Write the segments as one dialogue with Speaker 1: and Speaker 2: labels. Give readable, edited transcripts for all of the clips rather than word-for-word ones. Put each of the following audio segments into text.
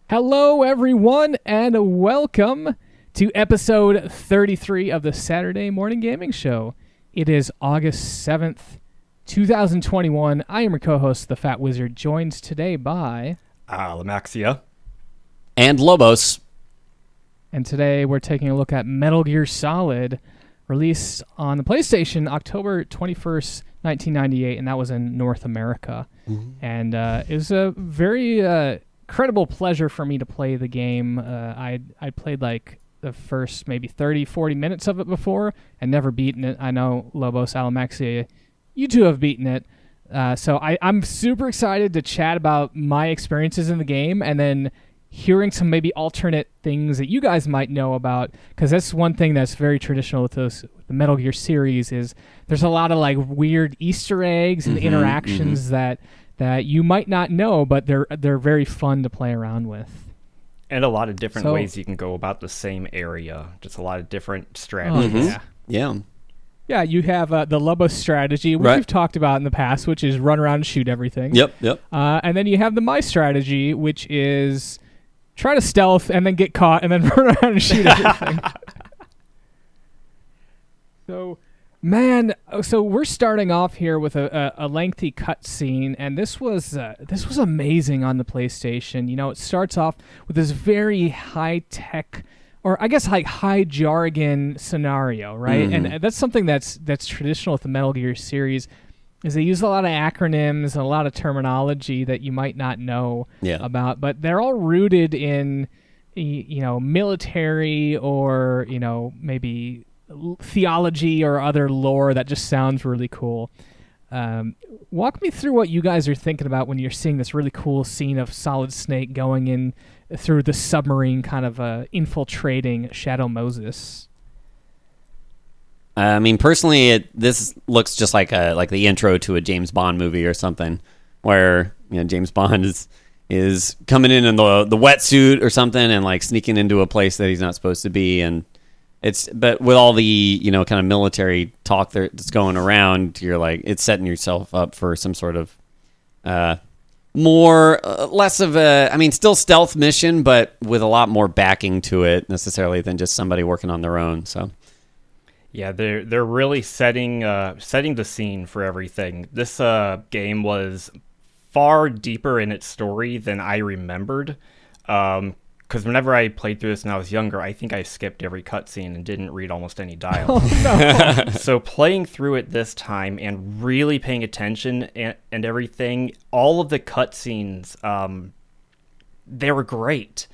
Speaker 1: Hello, everyone, and welcome to episode 33 of the Saturday Morning Gaming Show. It is August 7th, 2021. I am your co-host, The Fat Wizard, joined today by...
Speaker 2: Lamaxia.
Speaker 3: And Lobos.
Speaker 1: And today we're taking a look at Metal Gear Solid, released on the PlayStation October 21st, 1998, and that was in North America. Mm-hmm. And it was a very... incredible pleasure for me to play the game. I played like the first maybe 30-40 minutes of it before and never beaten it. I know Lobos, Alamaxia, you two have beaten it. So I'm super excited to chat about my experiences in the game and then hearing some maybe alternate things that you guys might know about, because that's one thing that's very traditional with the Metal Gear series is there's a lot of like weird Easter eggs and interactions that you might not know, but they're very fun to play around with.
Speaker 2: And a lot of different ways you can go about the same area. Just a lot of different strategies.
Speaker 1: Yeah, you have the Lobos strategy, which we've talked about in the past, which is run around and shoot everything.
Speaker 3: Yep.
Speaker 1: And then you have the My strategy, which is try to stealth and then get caught and then run around and shoot everything. So we're starting off here with a lengthy cutscene, and this was amazing on the PlayStation. You know, it starts off with this very high tech, or I guess like high jargon scenario, right? And that's something that's traditional with the Metal Gear series, is they use a lot of acronyms and a lot of terminology that you might not know about, but they're all rooted in, military or maybe theology or other lore that just sounds really cool. Walk me through what you guys are thinking about when you're seeing this really cool scene of Solid Snake going in through the submarine, kind of infiltrating Shadow Moses.
Speaker 3: I mean, personally, this looks just like the intro to a James Bond movie or something, where James Bond is coming in the wetsuit or something and like sneaking into a place that he's not supposed to be, and but with all the kind of military talk that's going around, you're like, it's setting yourself up for some sort of less of a, still stealth mission, but with a lot more backing to it necessarily than just somebody working on their own. So
Speaker 2: yeah, they're really setting the scene for everything. This game was far deeper in its story than I remembered. Because whenever I played through this when I was younger, I think I skipped every cutscene and didn't read almost any dialogue.
Speaker 1: Oh, no.
Speaker 2: So playing through it this time and really paying attention and everything, all of the cutscenes, they were great.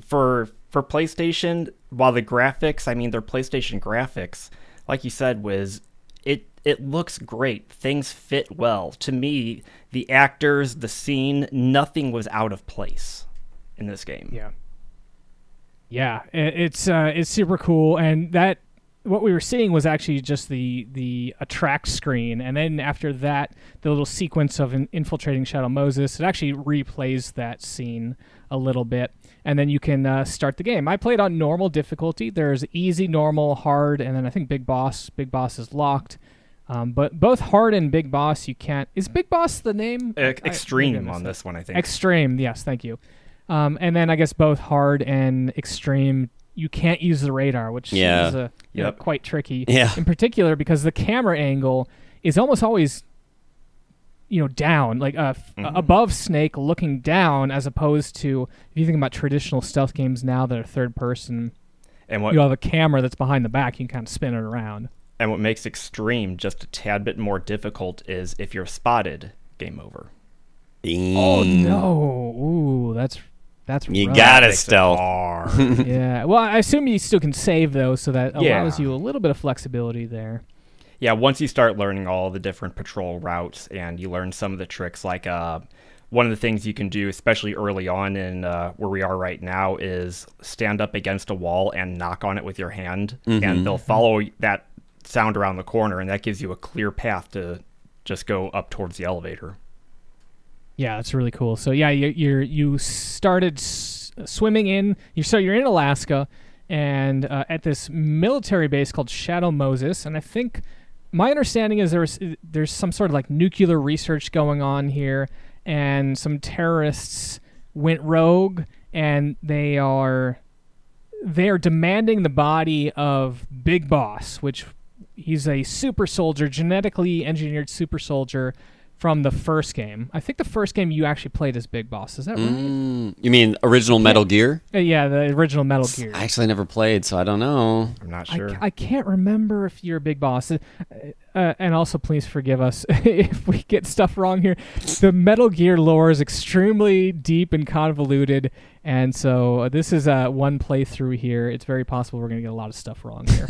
Speaker 2: For PlayStation, while the graphics, they're PlayStation graphics, like you said, Wiz, it looks great. Things fit well. To me, the actors, the scene, nothing was out of place in this game.
Speaker 1: Yeah, it's super cool, and that what we were seeing was actually just the attract screen, and then after that, the little sequence of infiltrating Shadow Moses, it actually replays that scene a little bit, and then you can start the game. I played on normal difficulty. There's easy, normal, hard, and then I think Big Boss. Big Boss is locked. But both hard and Big Boss, you can't... Is Big Boss the name?
Speaker 2: Extreme on this one, I think.
Speaker 1: Extreme, yes, thank you. And then I guess both hard and extreme, you can't use the radar, which is quite tricky.
Speaker 3: Yeah.
Speaker 1: In particular, because the camera angle is almost always, down, like above Snake, looking down, as opposed to if you think about traditional stealth games now that are third person. And you have a camera that's behind the back, you can kind of spin it around.
Speaker 2: And what makes Extreme just a tad bit more difficult is if you're spotted, game over.
Speaker 1: Oh no! Ooh, that's
Speaker 3: you
Speaker 1: rough.
Speaker 3: gotta stealth.
Speaker 1: Yeah. Well, I assume you still can save though, so that allows you a little bit of flexibility there.
Speaker 2: Yeah, once you start learning all the different patrol routes and you learn some of the tricks, like one of the things you can do, especially early on in where we are right now, is stand up against a wall and knock on it with your hand, and they'll follow that sound around the corner, and that gives you a clear path to just go up towards the elevator.
Speaker 1: Yeah, that's really cool. So yeah, you started swimming in. You're in Alaska, and at this military base called Shadow Moses, and I think my understanding is there's some sort of like nuclear research going on here, and some terrorists went rogue and they are demanding the body of Big Boss, which he's a super soldier, genetically engineered super soldier from the first game. I think the first game you actually played as Big Boss. Is that right?
Speaker 3: You mean original Metal Gear?
Speaker 1: Yeah, the original Metal Gear.
Speaker 3: I actually never played, so I don't know.
Speaker 2: I'm not sure.
Speaker 1: I can't remember if you're a Big Boss. And also, please forgive us if we get stuff wrong here. The Metal Gear lore is extremely deep and convoluted, and so this is one playthrough here. It's very possible we're going to get a lot of stuff wrong here.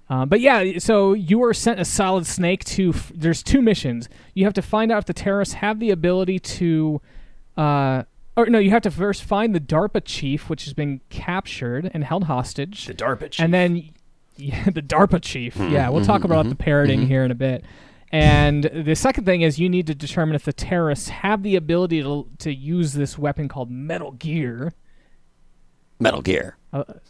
Speaker 1: But yeah, so you are sent a Solid Snake to... there's 2 missions. You have to find out if the terrorists have the ability to... you have to first find the DARPA chief, which has been captured and held hostage.
Speaker 2: The DARPA chief.
Speaker 1: And then... yeah, the DARPA chief. Yeah, we'll talk about the parroting here in a bit. And the second thing is you need to determine if the terrorists have the ability to use this weapon called Metal Gear.
Speaker 3: Metal Gear.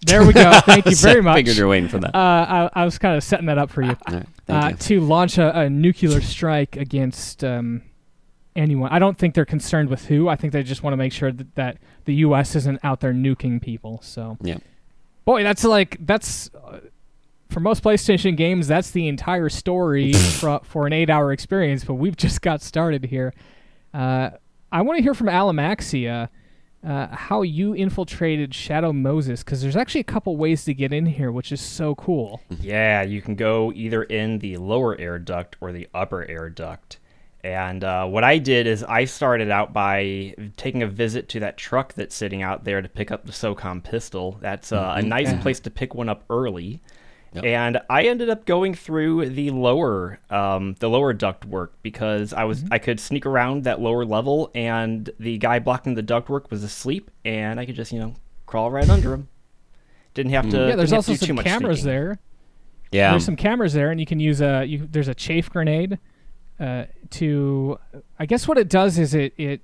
Speaker 1: There we go. Thank you very much.
Speaker 3: Figured you're waiting for that.
Speaker 1: I was kind of setting that up for you.
Speaker 3: All right, thank you.
Speaker 1: To launch a nuclear strike against anyone. I don't think they're concerned with who. I think they just want to make sure that the U.S. isn't out there nuking people. So,
Speaker 3: yeah.
Speaker 1: Boy, that's for most PlayStation games, that's the entire story for an 8-hour experience. But we've just got started here. I want to hear from Alamaxia. How you infiltrated Shadow Moses, because there's actually a couple ways to get in here, which is so cool.
Speaker 2: Yeah, you can go either in the lower air duct or the upper air duct. And what I did is I started out by taking a visit to that truck that's sitting out there to pick up the SOCOM pistol. That's a nice place to pick one up early. Yep. And I ended up going through the lower duct work because I could sneak around that lower level, and the guy blocking the duct work was asleep, and I could just crawl right under him. Didn't have to.
Speaker 1: Yeah, there's also
Speaker 2: do
Speaker 1: some cameras
Speaker 2: sneaking
Speaker 1: there.
Speaker 3: Yeah,
Speaker 1: there's some cameras there, and you can use there's a chafe grenade to. I guess what it does is it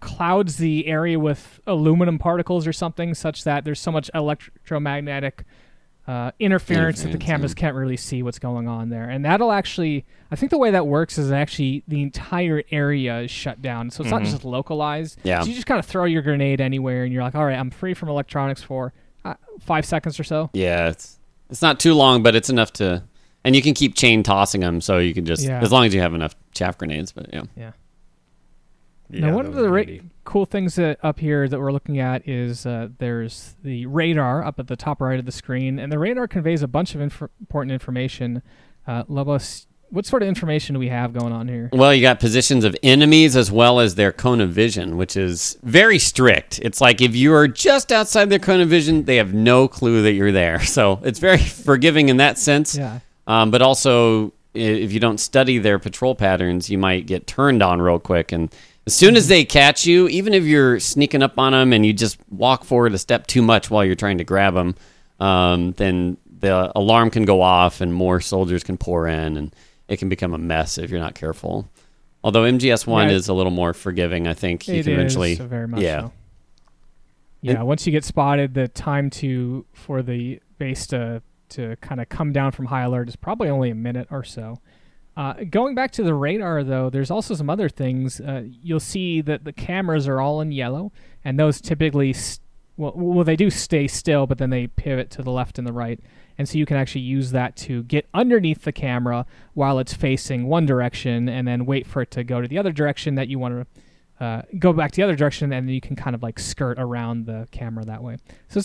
Speaker 1: clouds the area with aluminum particles or something, such that there's so much electromagnetic interference that the cameras can't really see what's going on there. And that'll actually, I think the way that works is actually the entire area is shut down. So it's not just localized.
Speaker 3: Yeah.
Speaker 1: So you just kind of throw your grenade anywhere and you're like, all right, I'm free from electronics for 5 seconds or so.
Speaker 3: Yeah, it's not too long, but it's enough to, and you can keep chain tossing them, so you can just, as long as you have enough chaff grenades, but yeah.
Speaker 1: Yeah. Now, one of the cool things up here that we're looking at is there's the radar up at the top right of the screen, and the radar conveys a bunch of important information. Lobos, what sort of information do we have going on here?
Speaker 3: Well, you got positions of enemies as well as their cone of vision, which is very strict. It's like if you are just outside their cone of vision, they have no clue that you're there. So it's very forgiving in that sense.
Speaker 1: Yeah.
Speaker 3: But also, if you don't study their patrol patterns, you might get turned on real quick. And as soon as they catch you, even if you're sneaking up on them and you just walk forward a step too much while you're trying to grab them, then the alarm can go off and more soldiers can pour in, and it can become a mess if you're not careful. Although MGS1 is a little more forgiving, I think. You can eventually,
Speaker 1: very much so. Yeah, once you get spotted, the time for the base to kind of come down from high alert is probably only a minute or so. Going back to the radar, though, there's also some other things. You'll see that the cameras are all in yellow, and those typically, they do stay still, but then they pivot to the left and the right. And so you can actually use that to get underneath the camera while it's facing one direction, and then wait for it to go to the other direction that you want to go back to the other direction, and then you can kind of like skirt around the camera that way. So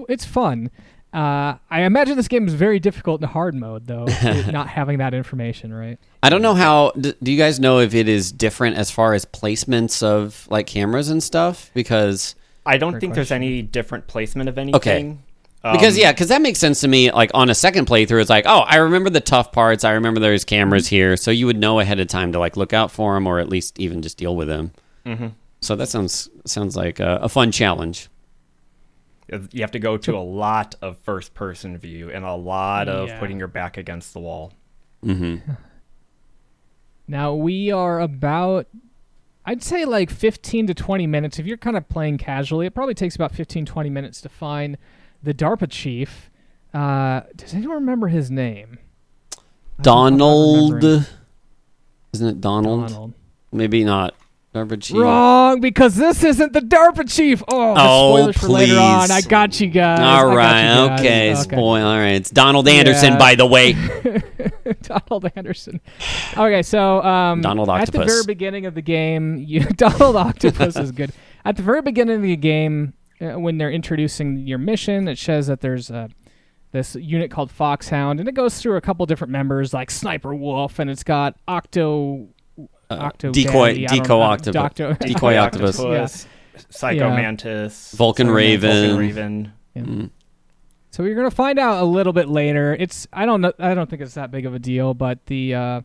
Speaker 1: it's fun. I imagine this game is very difficult in hard mode, though, not having that information, right?
Speaker 3: I don't know how. Do you guys know if it is different as far as placements of like cameras and stuff? Because
Speaker 2: I don't think there's any different placement of anything.
Speaker 3: Okay. Because that makes sense to me. Like on a second playthrough, it's like, oh, I remember the tough parts. I remember there's cameras here, so you would know ahead of time to like look out for them, or at least even just deal with them. Mm-hmm. So that sounds like a fun challenge.
Speaker 2: You have to go to a lot of first-person view and a lot of putting your back against the wall.
Speaker 3: Mm-hmm.
Speaker 1: Now, we are about, I'd say like 15 to 20 minutes. If you're kind of playing casually, it probably takes about 15, 20 minutes to find the DARPA chief. Does anyone remember his name?
Speaker 3: Donald. Isn't it Donald?
Speaker 1: Donald.
Speaker 3: Maybe not. DARPA chief.
Speaker 1: Wrong, because this isn't the DARPA chief. Oh, spoilers for later on. I got you guys.
Speaker 3: All right, okay. Spoil. All right, it's Donald Anderson, by the way.
Speaker 1: Donald Anderson. Okay, so
Speaker 3: Donald Octopus.
Speaker 1: At the very beginning of the game, Donald Octopus is good. At the very beginning of the game, when they're introducing your mission, it says that there's this unit called Foxhound, and it goes through a couple different members like Sniper Wolf, and it's got Octo
Speaker 3: Decoy Octopus.
Speaker 1: Yeah.
Speaker 2: Psycho Mantis.
Speaker 3: Vulcan Raven.
Speaker 1: Yeah. So you're gonna find out a little bit later. I don't think it's that big of a deal, but the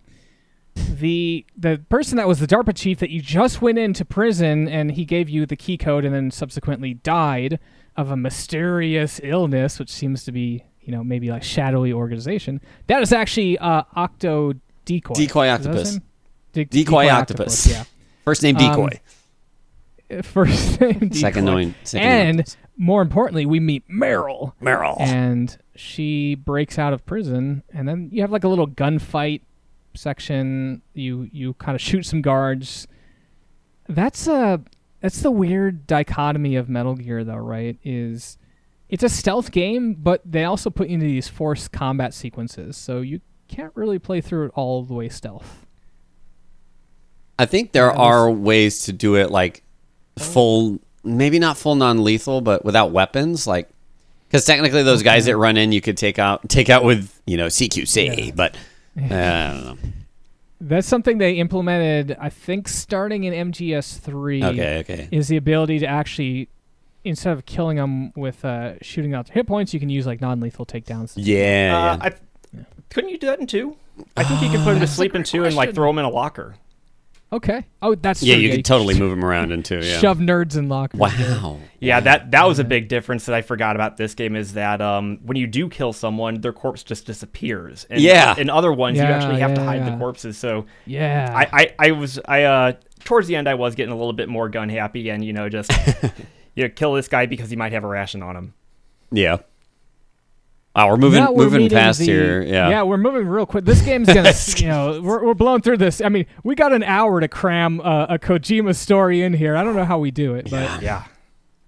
Speaker 1: person that was the DARPA chief that you just went into prison and he gave you the key code and then subsequently died of a mysterious illness, which seems to be maybe like shadowy organization. That is actually Octo Decoy.
Speaker 3: Decoy Octopus.
Speaker 1: Decoy
Speaker 3: Octopus.
Speaker 1: Yeah.
Speaker 3: First name Decoy.
Speaker 1: First name Decoy.
Speaker 3: Second name.
Speaker 1: And more importantly, we meet Meryl.
Speaker 3: Meryl.
Speaker 1: And she breaks out of prison, and then you have like a little gunfight section. You kind of shoot some guards. That's the weird dichotomy of Metal Gear, though, right? It's a stealth game, but they also put you into these forced combat sequences, so you can't really play through it all the way stealth.
Speaker 3: I think there are ways to do it like full, maybe not full non-lethal, but without weapons, like because technically those guys that run in you could take out with CQC, but I don't know.
Speaker 1: That's something they implemented, I think, starting in MGS3.
Speaker 3: Okay.
Speaker 1: Is the ability to actually, instead of killing them with shooting out their hit points, you can use like non-lethal takedowns.
Speaker 3: Yeah.
Speaker 2: Couldn't you do that in 2? I think you can put him to sleep in 2 and like throw him in a locker.
Speaker 1: Okay. Oh, that's true.
Speaker 3: Yeah, you could totally move them around in 2. Yeah.
Speaker 1: Shove nerds in lockers.
Speaker 3: Wow.
Speaker 2: Yeah, that was a big difference that I forgot about this game is that when you do kill someone, their corpse just disappears. And in other ones, you actually have to hide the corpses. So I towards the end, I was getting a little bit more gun happy and just kill this guy because he might have a ration on him.
Speaker 3: Yeah. Oh, we're moving past here. Yeah,
Speaker 1: we're moving real quick. This game's gonna, we're blowing through this. I mean, we got an hour to cram a Kojima story in here. I don't know how we do it, but
Speaker 2: yeah.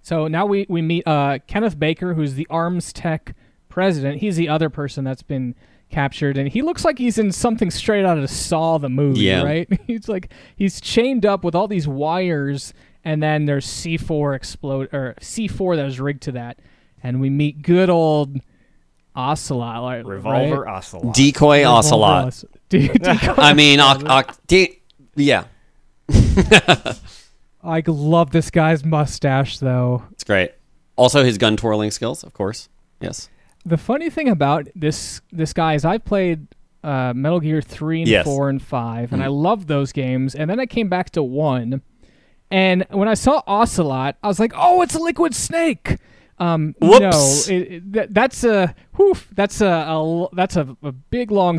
Speaker 1: So now we meet Kenneth Baker, who's the Arms Tech president. He's the other person that's been captured, and he looks like he's in something straight out of Saw the movie, right? He's chained up with all these wires, and then there's C4 that was rigged to that, and we meet good old Ocelot,
Speaker 2: Revolver
Speaker 1: right?
Speaker 2: Ocelot.
Speaker 3: Decoy Ocelot. I mean, yeah.
Speaker 1: I love this guy's mustache, though.
Speaker 3: It's great. Also, his gun twirling skills, of course. Yes.
Speaker 1: The funny thing about this guy is I've played Metal Gear 3 and 4 and 5, and I loved those games. And then I came back to 1, and when I saw Ocelot, I was like, "Oh, it's Liquid Snake."
Speaker 3: Whoops.
Speaker 1: That's a big long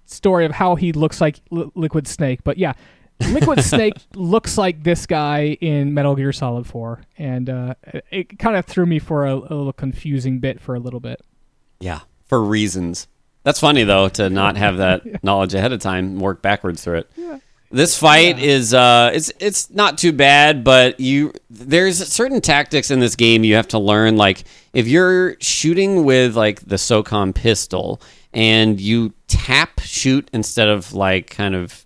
Speaker 1: story of how he looks like Liquid Snake. But yeah, Liquid Snake looks like this guy in Metal Gear Solid 4, and it kind of threw me for a little confusing bit for a little bit.
Speaker 3: Yeah, for reasons. That's funny though to not have that knowledge ahead of time, work backwards through it. Yeah. This fight is it's not too bad, but there's certain tactics in this game you have to learn. Like if you're shooting with like the SOCOM pistol and you tap shoot instead of like kind of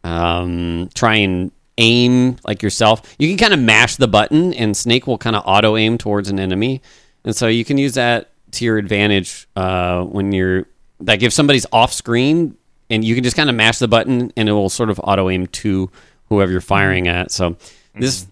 Speaker 3: try and aim like yourself, you can kind of mash the button and Snake will kind of auto aim towards an enemy, and so you can use that to your advantage when you're like if somebody's off screen. And you can just kind of mash the button, and it will sort of auto aim to whoever you're firing at. So this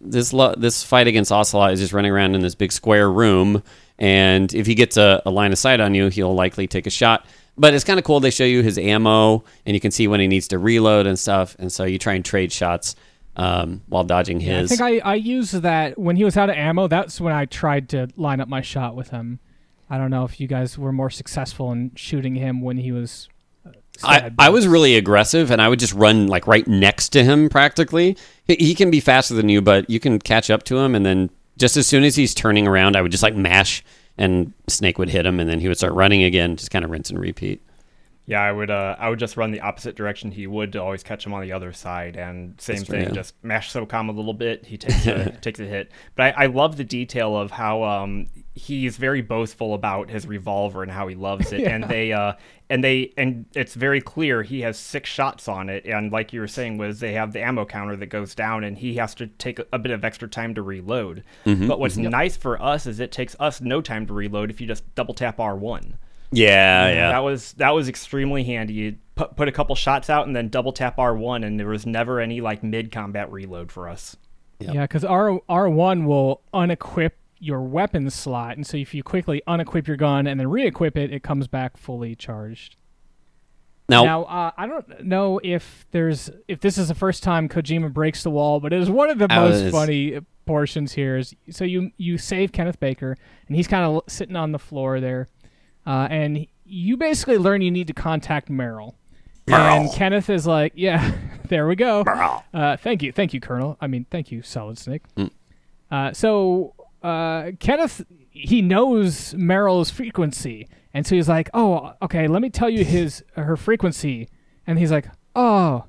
Speaker 3: fight against Ocelot is just running around in this big square room, and if he gets a line of sight on you, he'll likely take a shot. But it's kind of cool. They show you his ammo, and you can see when he needs to reload and stuff. And so you try and trade shots while dodging his.
Speaker 1: I think I used that when he was out of ammo. That's when I tried to line up my shot with him. I don't know if you guys were more successful in shooting him when he was.
Speaker 3: I was really aggressive, and I would just run like right next to him practically. He can be faster than you, but you can catch up to him, and then just as soon as he's turning around, I would just like mash, and Snake would hit him, and then he would start running again, just kind of rinse and repeat.
Speaker 2: Yeah, I would just run the opposite direction he would to always catch him on the other side, and same thing,
Speaker 3: yeah.
Speaker 2: just mash SOCOM a little bit, he takes takes a hit. But I love the detail of how he's very boastful about his revolver and how he loves it,
Speaker 1: Yeah.
Speaker 2: and it's very clear he has 6 shots on it, and like you were saying, was they have the ammo counter that goes down, and he has to take a bit of extra time to reload. But what's nice for us is it takes us no time to reload if you just double tap R1.
Speaker 3: Yeah.
Speaker 2: That was extremely handy. You put a couple shots out and then double tap R1, and there was never any like mid combat reload for us.
Speaker 3: Yep.
Speaker 1: Yeah, because R1 will unequip your weapon slot, and so if you quickly unequip your gun and then re-equip it, it comes back fully charged. Now, I don't know if this is the first time Kojima breaks the wall, but it is one of the most funny portions here. So you save Kenneth Baker, and he's kind of sitting on the floor there, and you basically learn you need to contact Merrill. And Kenneth is like, yeah, there we go. Thank you, Colonel. I mean, thank you, Solid Snake. So Kenneth, he knows Merrill's frequency, and so he's like, oh, okay, let me tell you her frequency. And he's like, oh,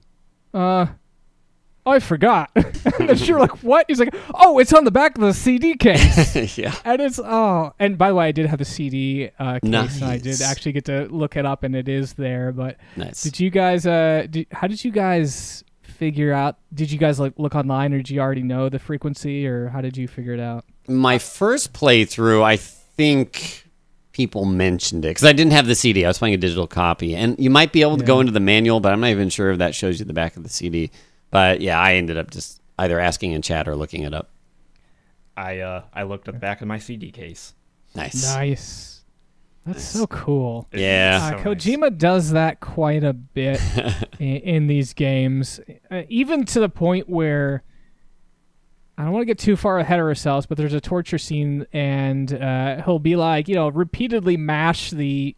Speaker 1: I forgot. And then you're like, what? He's like, oh, it's on the back of the CD case.
Speaker 3: Yeah.
Speaker 1: And it's, and by the way, I did have the CD case,
Speaker 3: Nice.
Speaker 1: and I did actually get to look it up, and it is there. But
Speaker 3: Nice.
Speaker 1: did you guys, how did you guys figure out, did you guys like look online, or did you already know the frequency, or how did you figure it out?
Speaker 3: My first playthrough, I think people mentioned it because I didn't have the CD. I was playing a digital copy, and you might be able to go into the manual, but I'm not even sure if that shows you the back of the CD. But yeah, I ended up just either asking in chat or looking it up.
Speaker 2: I looked at the back of my CD case.
Speaker 1: Nice. That's so cool.
Speaker 3: Yeah.
Speaker 2: So nice.
Speaker 1: Kojima does that quite a bit in these games, even to the point where I don't want to get too far ahead of ourselves, but there's a torture scene, and he'll be like, repeatedly mash the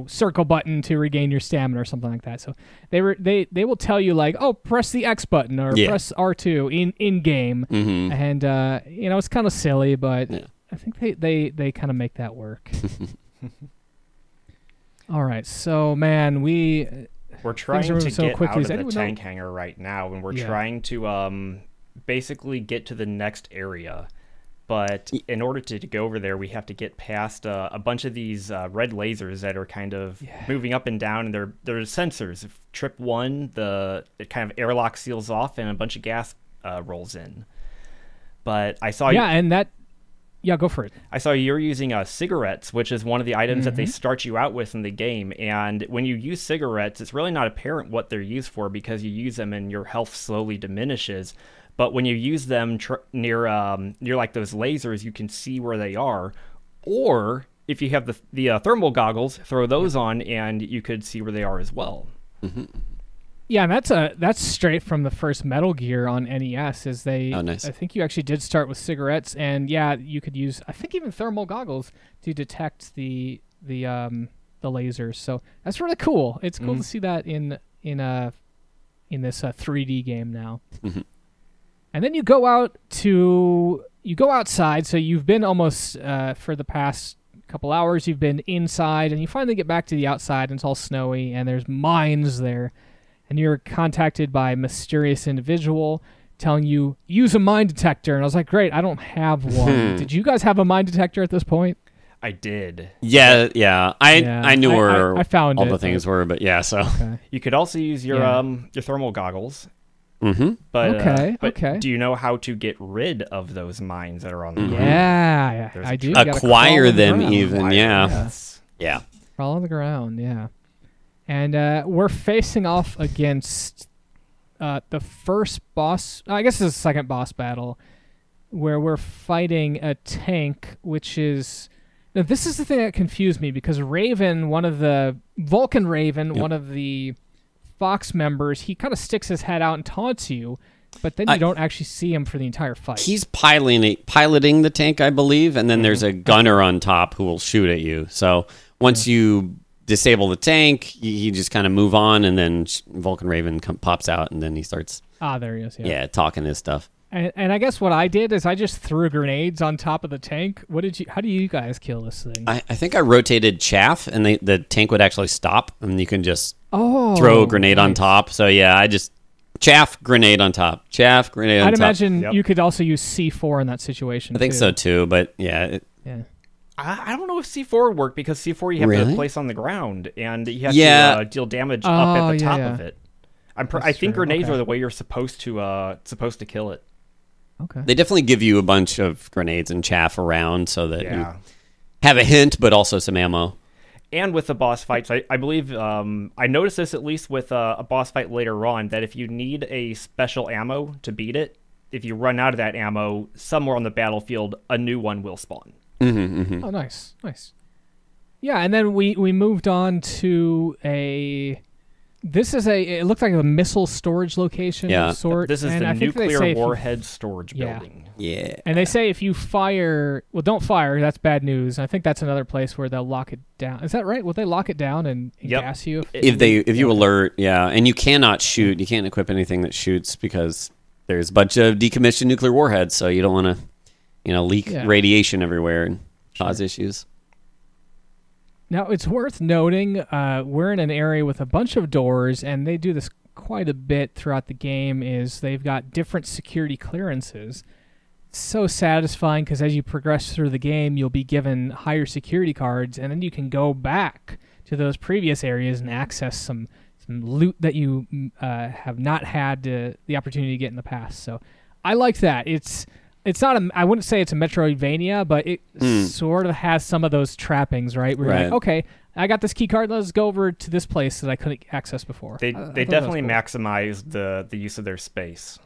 Speaker 1: circle button to regain your stamina or something like that. So they will tell you like, oh, press the X button or press R2 in game, and it's kind of silly, but I think they kind of make that work. All right, so man, we're
Speaker 2: trying to
Speaker 1: so
Speaker 2: get
Speaker 1: quickly.
Speaker 2: out of the tank hangar right now, and we're trying to basically get to the next area. But in order to go over there, we have to get past a bunch of these red lasers that are kind of moving up and down, and they're sensors. If trip one, it kind of airlock seals off, and a bunch of gas rolls in. But I saw
Speaker 1: go for it.
Speaker 2: I saw you're using cigarettes, which is one of the items that they start you out with in the game. And when you use cigarettes, it's really not apparent what they're used for because you use them and your health slowly diminishes. But when you use them near like those lasers, you can see where they are. Or if you have the thermal goggles, throw those on, and you could see where they are as well.
Speaker 3: Mm-hmm.
Speaker 1: Yeah, and that's straight from the first Metal Gear on NES.
Speaker 3: Nice.
Speaker 1: I think you actually did start with cigarettes, and you could use, I think, even thermal goggles to detect the lasers. So that's really cool. It's cool to see that in this 3D game now.
Speaker 3: Mm-hmm.
Speaker 1: And then you go outside. So you've been almost for the past couple hours. You've been inside, and you finally get back to the outside, and it's all snowy, and there's mines there. And you're contacted by a mysterious individual telling you, use a mine detector. And I was like, great, I don't have one. Did you guys have a mine detector at this point?
Speaker 2: I did.
Speaker 3: Yeah. I knew where
Speaker 1: I found
Speaker 3: all the things were, but yeah, so.
Speaker 1: Okay.
Speaker 2: You could also use your thermal goggles.
Speaker 3: Mm-hmm.
Speaker 2: But,
Speaker 1: okay.
Speaker 2: Do you know how to get rid of those mines that are on the ground?
Speaker 1: Yeah,
Speaker 2: There's
Speaker 1: I do.
Speaker 3: Acquire them even, yeah.
Speaker 2: Yes.
Speaker 3: Yeah.
Speaker 1: Crawl on the ground, yeah. And we're facing off against the first boss. I guess it's the second boss battle, where we're fighting a tank, which is. Now, this is the thing that confused me because Raven, one of the Fox members, he kind of sticks his head out and taunts you, but then you don't actually see him for the entire fight.
Speaker 3: He's piloting the tank, I believe, and then there's a gunner on top who will shoot at you. So once you disable the tank, he just kind of move on, and then Vulcan Raven pops out, and then he starts
Speaker 1: there he is.
Speaker 3: talking his stuff.
Speaker 1: And I guess what I did is I just threw grenades on top of the tank. How do you guys kill this thing?
Speaker 3: I think I rotated chaff, and the tank would actually stop, and you can just
Speaker 1: Oh,
Speaker 3: throw a grenade on
Speaker 1: nice.
Speaker 3: top. So yeah, I just chaff, grenade on top, chaff, grenade on
Speaker 1: I'd
Speaker 3: top.
Speaker 1: imagine
Speaker 2: Yep.
Speaker 1: you could also use C4 in that situation.
Speaker 3: I think so too, but yeah,
Speaker 1: Yeah.
Speaker 2: I don't know if C4 would work because C4 you have
Speaker 3: Really?
Speaker 2: to place on the ground and you have
Speaker 3: Yeah.
Speaker 2: to deal damage
Speaker 1: Oh,
Speaker 2: up at the
Speaker 1: yeah,
Speaker 2: top
Speaker 1: yeah.
Speaker 2: of it. I
Speaker 1: That's
Speaker 2: think
Speaker 1: true,
Speaker 2: grenades
Speaker 1: okay.
Speaker 2: are the way you're supposed to kill it.
Speaker 1: Okay.
Speaker 3: they definitely give you a bunch of grenades and chaff around so that
Speaker 2: Yeah.
Speaker 3: you have a hint, but also some ammo.
Speaker 2: And with the boss fights, I believe I noticed this at least with a boss fight later on, that if you need a special ammo to beat it, if you run out of that ammo, somewhere on the battlefield, a new one will spawn.
Speaker 1: Oh, nice. Yeah, and then we moved on to it looked like a missile storage location
Speaker 3: Yeah.
Speaker 1: of sort.
Speaker 2: This is
Speaker 1: and
Speaker 2: the
Speaker 1: I think they
Speaker 2: nuclear
Speaker 1: say if you-
Speaker 2: warhead storage
Speaker 1: Yeah.
Speaker 2: building.
Speaker 3: Yeah.
Speaker 1: And they say if you fire, don't fire. That's bad news. I think that's another place where they'll lock it down. Is that right? Will they lock it down and
Speaker 2: Yep.
Speaker 1: gas you?
Speaker 3: If you alert, yeah, and you cannot shoot, you can't equip anything that shoots because there's a bunch of decommissioned nuclear warheads, so you don't want to, leak
Speaker 1: Yeah.
Speaker 3: radiation everywhere and cause issues.
Speaker 1: Now, it's worth noting we're in an area with a bunch of doors, and they do this quite a bit throughout the game, is they've got different security clearances. It's so satisfying because as you progress through the game, you'll be given higher security cards, and then you can go back to those previous areas and access some loot that you have not had the opportunity to get in the past. So I like that. It's not I wouldn't say it's a Metroidvania, but it sort of has some of those trappings, right? Where you're like,
Speaker 3: Right.
Speaker 1: okay, I got this key card. Let's go over to this place that I couldn't access before.
Speaker 2: They
Speaker 1: I thought
Speaker 2: they
Speaker 1: that was
Speaker 2: definitely
Speaker 1: cool.
Speaker 2: maximize the use of their space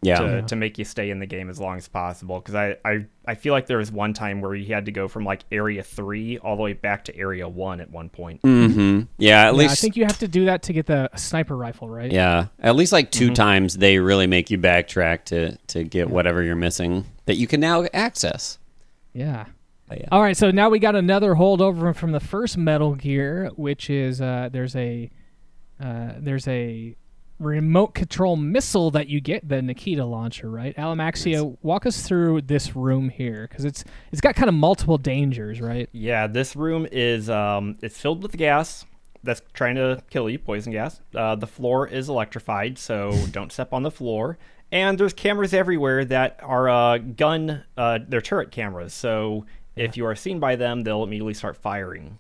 Speaker 3: Yeah.
Speaker 2: to make you stay in the game as long as possible. Because I feel like there was one time where you had to go from like area 3 all the way back to area 1 at one point.
Speaker 3: Mm-hmm. Yeah, at
Speaker 1: Yeah,
Speaker 3: least
Speaker 1: I think you have to do that to get the sniper rifle, right?
Speaker 3: yeah, at least like 2 times they really make you backtrack to get whatever you're missing that you can now access.
Speaker 1: Yeah.
Speaker 3: But yeah.
Speaker 1: All right, so now we got another holdover from the first Metal Gear, which is there's a remote control missile that you get, the Nikita launcher, right? Alamaxia, walk us through this room here, because it's got kind of multiple dangers, right?
Speaker 2: Yeah, this room is it's filled with gas that's trying to kill you, poison gas. The floor is electrified, so don't step on the floor. And there's cameras everywhere that are they're turret cameras. So if you are seen by them, they'll immediately start firing.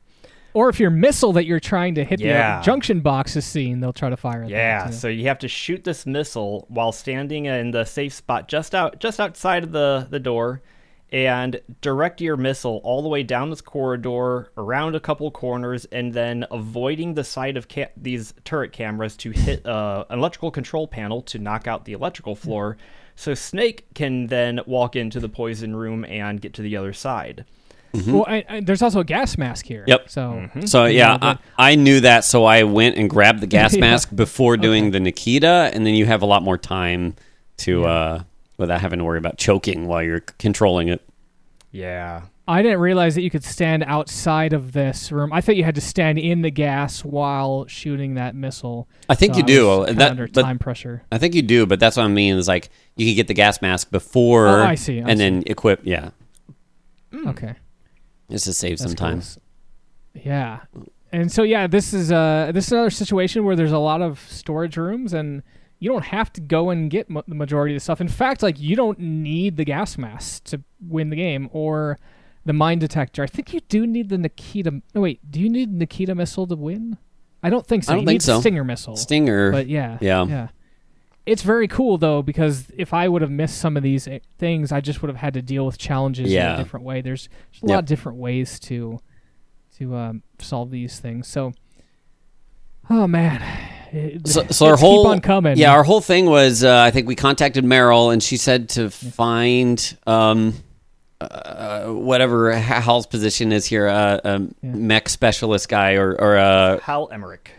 Speaker 1: Or if your missile that you're trying to hit
Speaker 2: Yeah.
Speaker 1: the junction box is seen, they'll try to fire at
Speaker 2: Yeah,
Speaker 1: that, too.
Speaker 2: so you have to shoot this missile while standing in the safe spot just outside of the door, and direct your missile all the way down this corridor, around a couple corners, and then avoiding the side of these turret cameras to hit an electrical control panel to knock out the electrical floor, so Snake can then walk into the poison room and get to the other side.
Speaker 1: Well, there's also a gas mask here.
Speaker 3: Yep.
Speaker 1: So,
Speaker 3: So yeah, I knew that, so I went and grabbed the gas
Speaker 1: Yeah.
Speaker 3: mask before doing the Nikita, and then you have a lot more time to without having to worry about choking while you're controlling it.
Speaker 2: Yeah.
Speaker 1: I didn't realize that you could stand outside of this room. I thought you had to stand in the gas while shooting that missile.
Speaker 3: I think
Speaker 1: So
Speaker 3: you
Speaker 1: I
Speaker 3: do.
Speaker 1: was kinda
Speaker 3: That-
Speaker 1: under
Speaker 3: but-
Speaker 1: time pressure.
Speaker 3: I think you do, but that's what I mean. Is like you can get the gas mask before,
Speaker 1: Oh, I see, I
Speaker 3: and then equip. Yeah,
Speaker 1: Okay.
Speaker 3: just to save
Speaker 1: That's
Speaker 3: some time.
Speaker 1: cool. Yeah. And so this is another situation where there's a lot of storage rooms, and you don't have to go and get the majority of the stuff. In fact, like you don't need the gas mask to win the game or the mine detector. I think you do need the Nikita. No, wait, do you need Nikita missile to win? I don't think so.
Speaker 3: I don't
Speaker 1: you
Speaker 3: think
Speaker 1: need
Speaker 3: so.
Speaker 1: the Stinger missile.
Speaker 3: Stinger.
Speaker 1: But yeah.
Speaker 3: Yeah.
Speaker 1: It's very cool though, because if I would have missed some of these things, I just would have had to deal with challenges in
Speaker 3: Yeah.
Speaker 1: a different way. There's a lot of different ways to solve these things. So, oh man,
Speaker 3: So our whole
Speaker 1: keep on coming.
Speaker 3: Yeah, our whole thing was I think we contacted Meryl, and she said to find whatever Hal's position is here, mech specialist guy or a
Speaker 2: Hal Emmerich.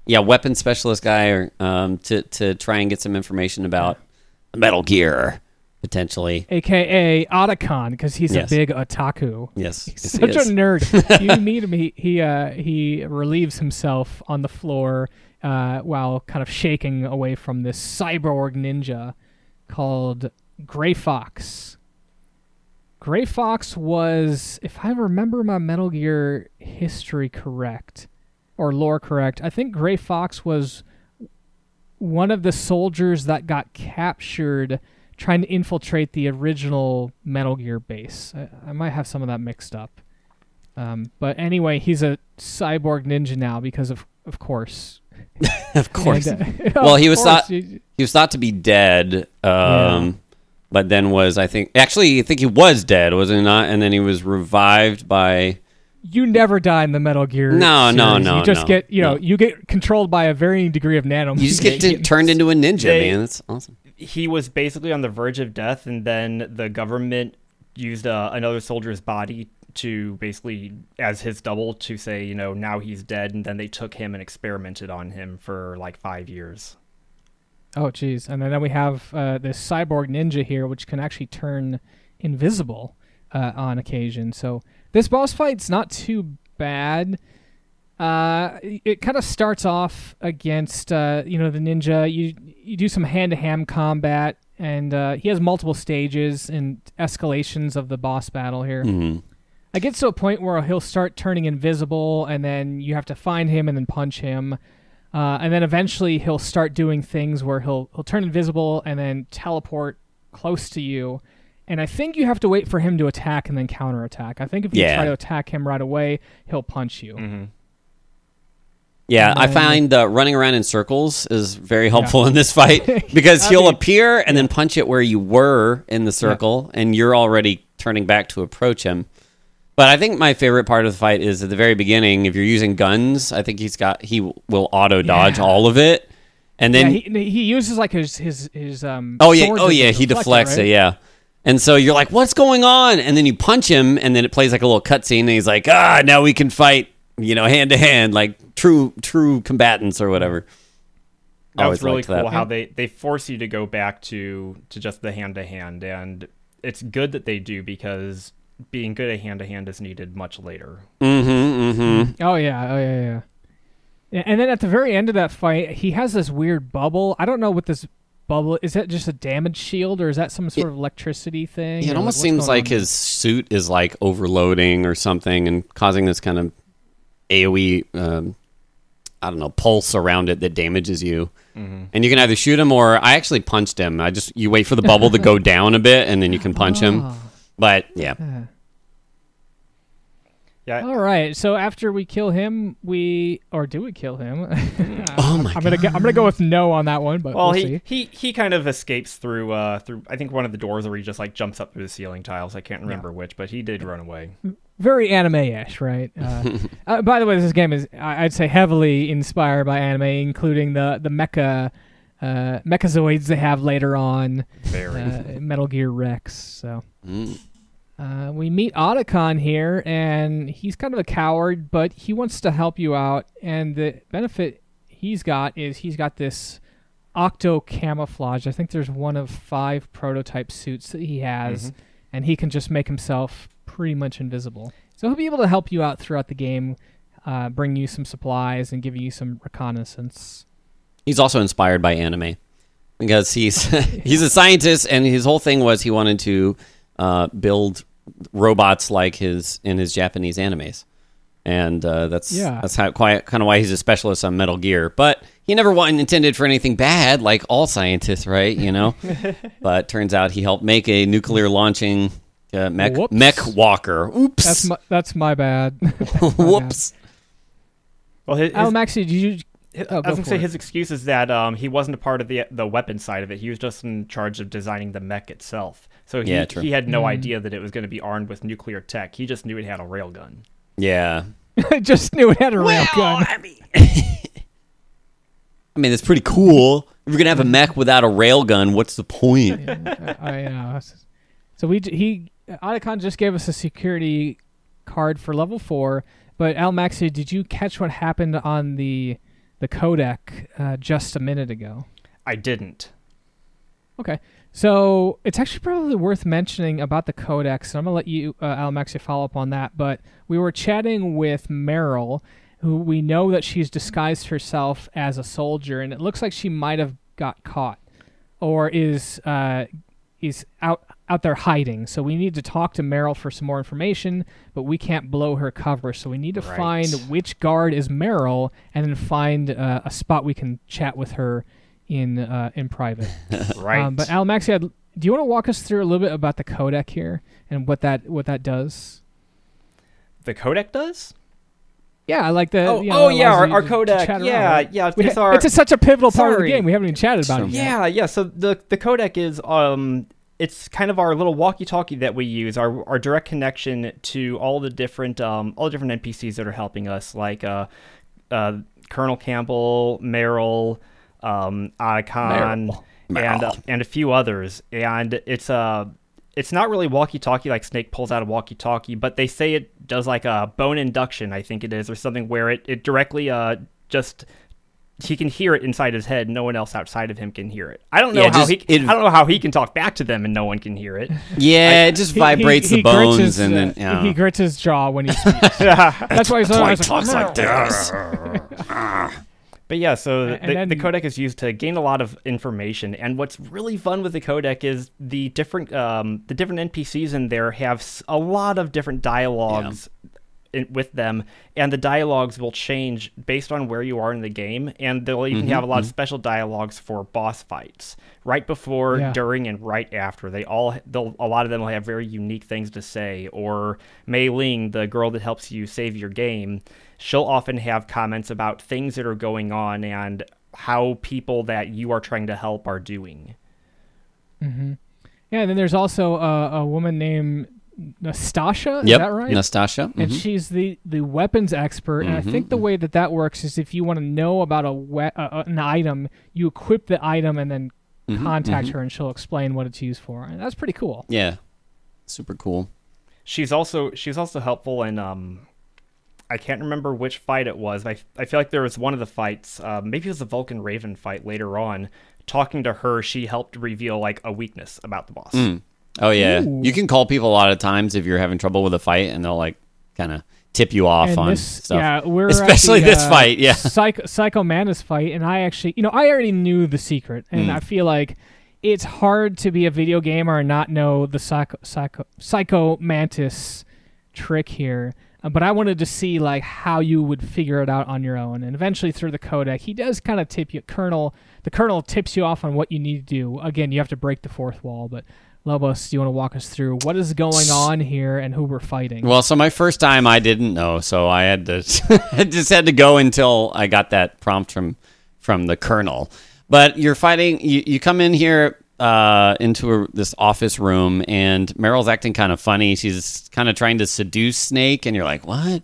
Speaker 3: weapon specialist guy, or to try and get some information about Metal Gear potentially.
Speaker 1: AKA Otacon, because he's
Speaker 3: Yes.
Speaker 1: a big otaku.
Speaker 3: Yes,
Speaker 1: He's
Speaker 3: yes, he
Speaker 1: such a
Speaker 3: is.
Speaker 1: nerd. You meet him, he relieves himself on the floor while kind of shaking away from this cyborg ninja called Gray Fox. Gray Fox was, if I remember my Metal Gear history correct, or lore correct, I think Gray Fox was one of the soldiers that got captured trying to infiltrate the original Metal Gear base. I might have some of that mixed up. But anyway, he's a cyborg ninja now because of course.
Speaker 3: Of course.
Speaker 1: And,
Speaker 3: well, he
Speaker 1: of
Speaker 3: was
Speaker 1: course,
Speaker 3: he was thought to be dead. But then I think he was dead, was he not? And then he was revived by.
Speaker 1: You never die in the Metal Gear.
Speaker 3: No.
Speaker 1: You just get, you get controlled by a varying degree of nanomaterials.
Speaker 3: You just get turned into a ninja, man. That's awesome.
Speaker 2: He was basically on the verge of death, and then the government used another soldier's body to basically as his double to say, now he's dead, and then they took him and experimented on him for like 5 years.
Speaker 1: Oh, geez. And then we have this cyborg ninja here, which can actually turn invisible on occasion. So this boss fight's not too bad. It kind of starts off against, the ninja. You do some hand-to-hand combat, and he has multiple stages and escalations of the boss battle here.
Speaker 3: Mm-hmm.
Speaker 1: It gets to a point where he'll start turning invisible, and then you have to find him and then punch him. And then eventually he'll start doing things where he'll turn invisible and then teleport close to you. And I think you have to wait for him to attack and then counterattack. I think if you try to attack him right away, he'll punch you.
Speaker 2: Mm-hmm.
Speaker 3: Yeah, I find running around in circles is very helpful in this fight because he'll appear and then punch it where you were in the circle, and you're already turning back to approach him. But I think my favorite part of the fight is at the very beginning. If you're using guns, I think he will auto dodge all of it, and then
Speaker 1: he uses like his
Speaker 3: he deflects it, yeah. And so you're like, what's going on? And then you punch him, and then it plays like a little cutscene, and he's like, now we can fight, hand to hand, like true combatants or whatever.
Speaker 2: That was really cool how they force you to go back to just the hand to hand, and it's good that they do because being good at hand-to-hand is needed much later.
Speaker 1: Oh, yeah. And then at the very end of that fight, he has this weird bubble. I don't know what this bubble... Is that just a damage shield, or is that some sort of electricity thing?
Speaker 3: Yeah, it almost seems like his suit is like overloading or something and causing this kind of AoE, pulse around it that damages you. Mm-hmm. And you can either shoot him or... I actually punched him. You wait for the bubble to go down a bit, and then you can punch him. But yeah.
Speaker 1: All right. So after we kill him, do we kill him?
Speaker 3: Oh my God.
Speaker 1: I'm gonna go with no on that one. But we'll see.
Speaker 2: He kind of escapes through I think one of the doors where he just like jumps up through the ceiling tiles. I can't remember which, but he did run away.
Speaker 1: Very anime-ish, right? By the way, this game is I'd say heavily inspired by anime, including the mecha. Mechazoids they have later on, Metal Gear Rex. So we meet Otacon here, and he's kind of a coward, but he wants to help you out. And the benefit he's got is he's got this octo camouflage. I think there's one of 5 prototype suits that he has, and he can just make himself pretty much invisible. So he'll be able to help you out throughout the game, bring you some supplies, and give you some reconnaissance.
Speaker 3: H's also inspired by anime because he's a scientist, and his whole thing was he wanted to build robots like in his Japanese animes, and that's kind of why he's a specialist on Metal Gear. But he never intended for anything bad, like all scientists, right? But turns out he helped make a nuclear launching mech walker. Oops,
Speaker 1: that's my bad.
Speaker 3: Whoops.
Speaker 2: Well,
Speaker 1: Almaxi, did you?
Speaker 2: I was going to say his excuse is that he wasn't a part of the weapon side of it. He was just in charge of designing the mech itself. So he had no idea that it was going to be armed with nuclear tech. He just knew it had a railgun.
Speaker 3: Yeah.
Speaker 1: Just knew it had a railgun.
Speaker 3: I mean, it's pretty cool. If you're going to have a mech without a railgun, what's the point?
Speaker 1: I know. So Otacon just gave us a security card for level 4, but Almaxi, did you catch what happened on the codec just a minute ago?
Speaker 2: I didn't.
Speaker 1: Okay. So it's actually probably worth mentioning about the codex, and I'm going to let you, Almaxi, follow up on that. But we were chatting with Meryl, who we know that she's disguised herself as a soldier, and it looks like she might have got caught or is is out there hiding. So we need to talk to Meryl for some more information, but we can't blow her cover. So we need to find which guard is Meryl, and then find a spot we can chat with her in private.
Speaker 2: Right.
Speaker 1: But Almaxia, do you want to walk us through a little bit about the codec here and what that does?
Speaker 2: The codec does?
Speaker 1: Yeah, I like the.
Speaker 2: Oh,
Speaker 1: you know,
Speaker 2: yeah,
Speaker 1: allows you
Speaker 2: our
Speaker 1: to
Speaker 2: codec.
Speaker 1: chat around,
Speaker 2: Yeah,
Speaker 1: right?
Speaker 2: yeah.
Speaker 1: It's such a pivotal part of the
Speaker 2: Sorry.
Speaker 1: game. We haven't even chatted about it yet.
Speaker 2: Yeah. So the codec is it's kind of our little walkie-talkie that we use, our direct connection to all the different NPCs that are helping us, like Colonel Campbell, Meryl, Otacon, and a few others. And it's not really walkie-talkie like Snake pulls out a walkie-talkie, but they say it does like a bone induction, I think it is, or something, where it directly just he can hear it inside his head. No one else outside of him can hear it. I don't know I don't know how he can talk back to them and no one can hear it.
Speaker 3: Yeah, it just vibrates the bones, and then
Speaker 1: he grits his jaw when he speaks. That's why he's always
Speaker 3: talks like this.
Speaker 2: But yeah, so
Speaker 1: And
Speaker 2: the codec is used to gain a lot of information, and what's really fun with the codec is the different NPCs in there have a lot of different dialogues with them, and the dialogues will change based on where you are in the game, and they'll even have a lot of special dialogues for boss fights, right before, during, and right after. A lot of them will have very unique things to say. Or Mei Ling, the girl that helps you save your game, she'll often have comments about things that are going on and how people that you are trying to help are doing.
Speaker 1: Mm-hmm. Yeah, and then there's also a woman named Nastasha,
Speaker 3: is
Speaker 1: that right?
Speaker 3: Nastasha.
Speaker 1: And she's the weapons expert, and I think the way that works is if you want to know about an item, you equip the item and then contact her, and she'll explain what it's used for, and that's pretty cool.
Speaker 3: Yeah, super cool.
Speaker 2: She's also helpful in I can't remember which fight it was. I feel like there was one of the fights, maybe it was the Vulcan Raven fight later on. Talking to her, she helped reveal like a weakness about the boss.
Speaker 3: Oh yeah,
Speaker 1: Ooh.
Speaker 3: you can call people a lot of times if you're having trouble with a fight, and they'll like kind of tip you off on stuff.
Speaker 1: Yeah, we're
Speaker 3: especially
Speaker 1: at the,
Speaker 3: this fight. Yeah,
Speaker 1: Psycho Mantis fight, and I already knew the secret, and I feel like it's hard to be a video gamer and not know the Psycho Mantis trick here. But I wanted to see like how you would figure it out on your own, and eventually through the codec, he does kind of tip you. The Colonel tips you off on what you need to do. Again, you have to break the fourth wall, but. Lobos, do you want to walk us through what is going on here and who we're fighting?
Speaker 3: Well, so my first time I didn't know, so I had to I just had to go until I got that prompt from the Colonel. But you're fighting. You come in here into this office room, and Meryl's acting kind of funny. She's kind of trying to seduce Snake, and you're like, what?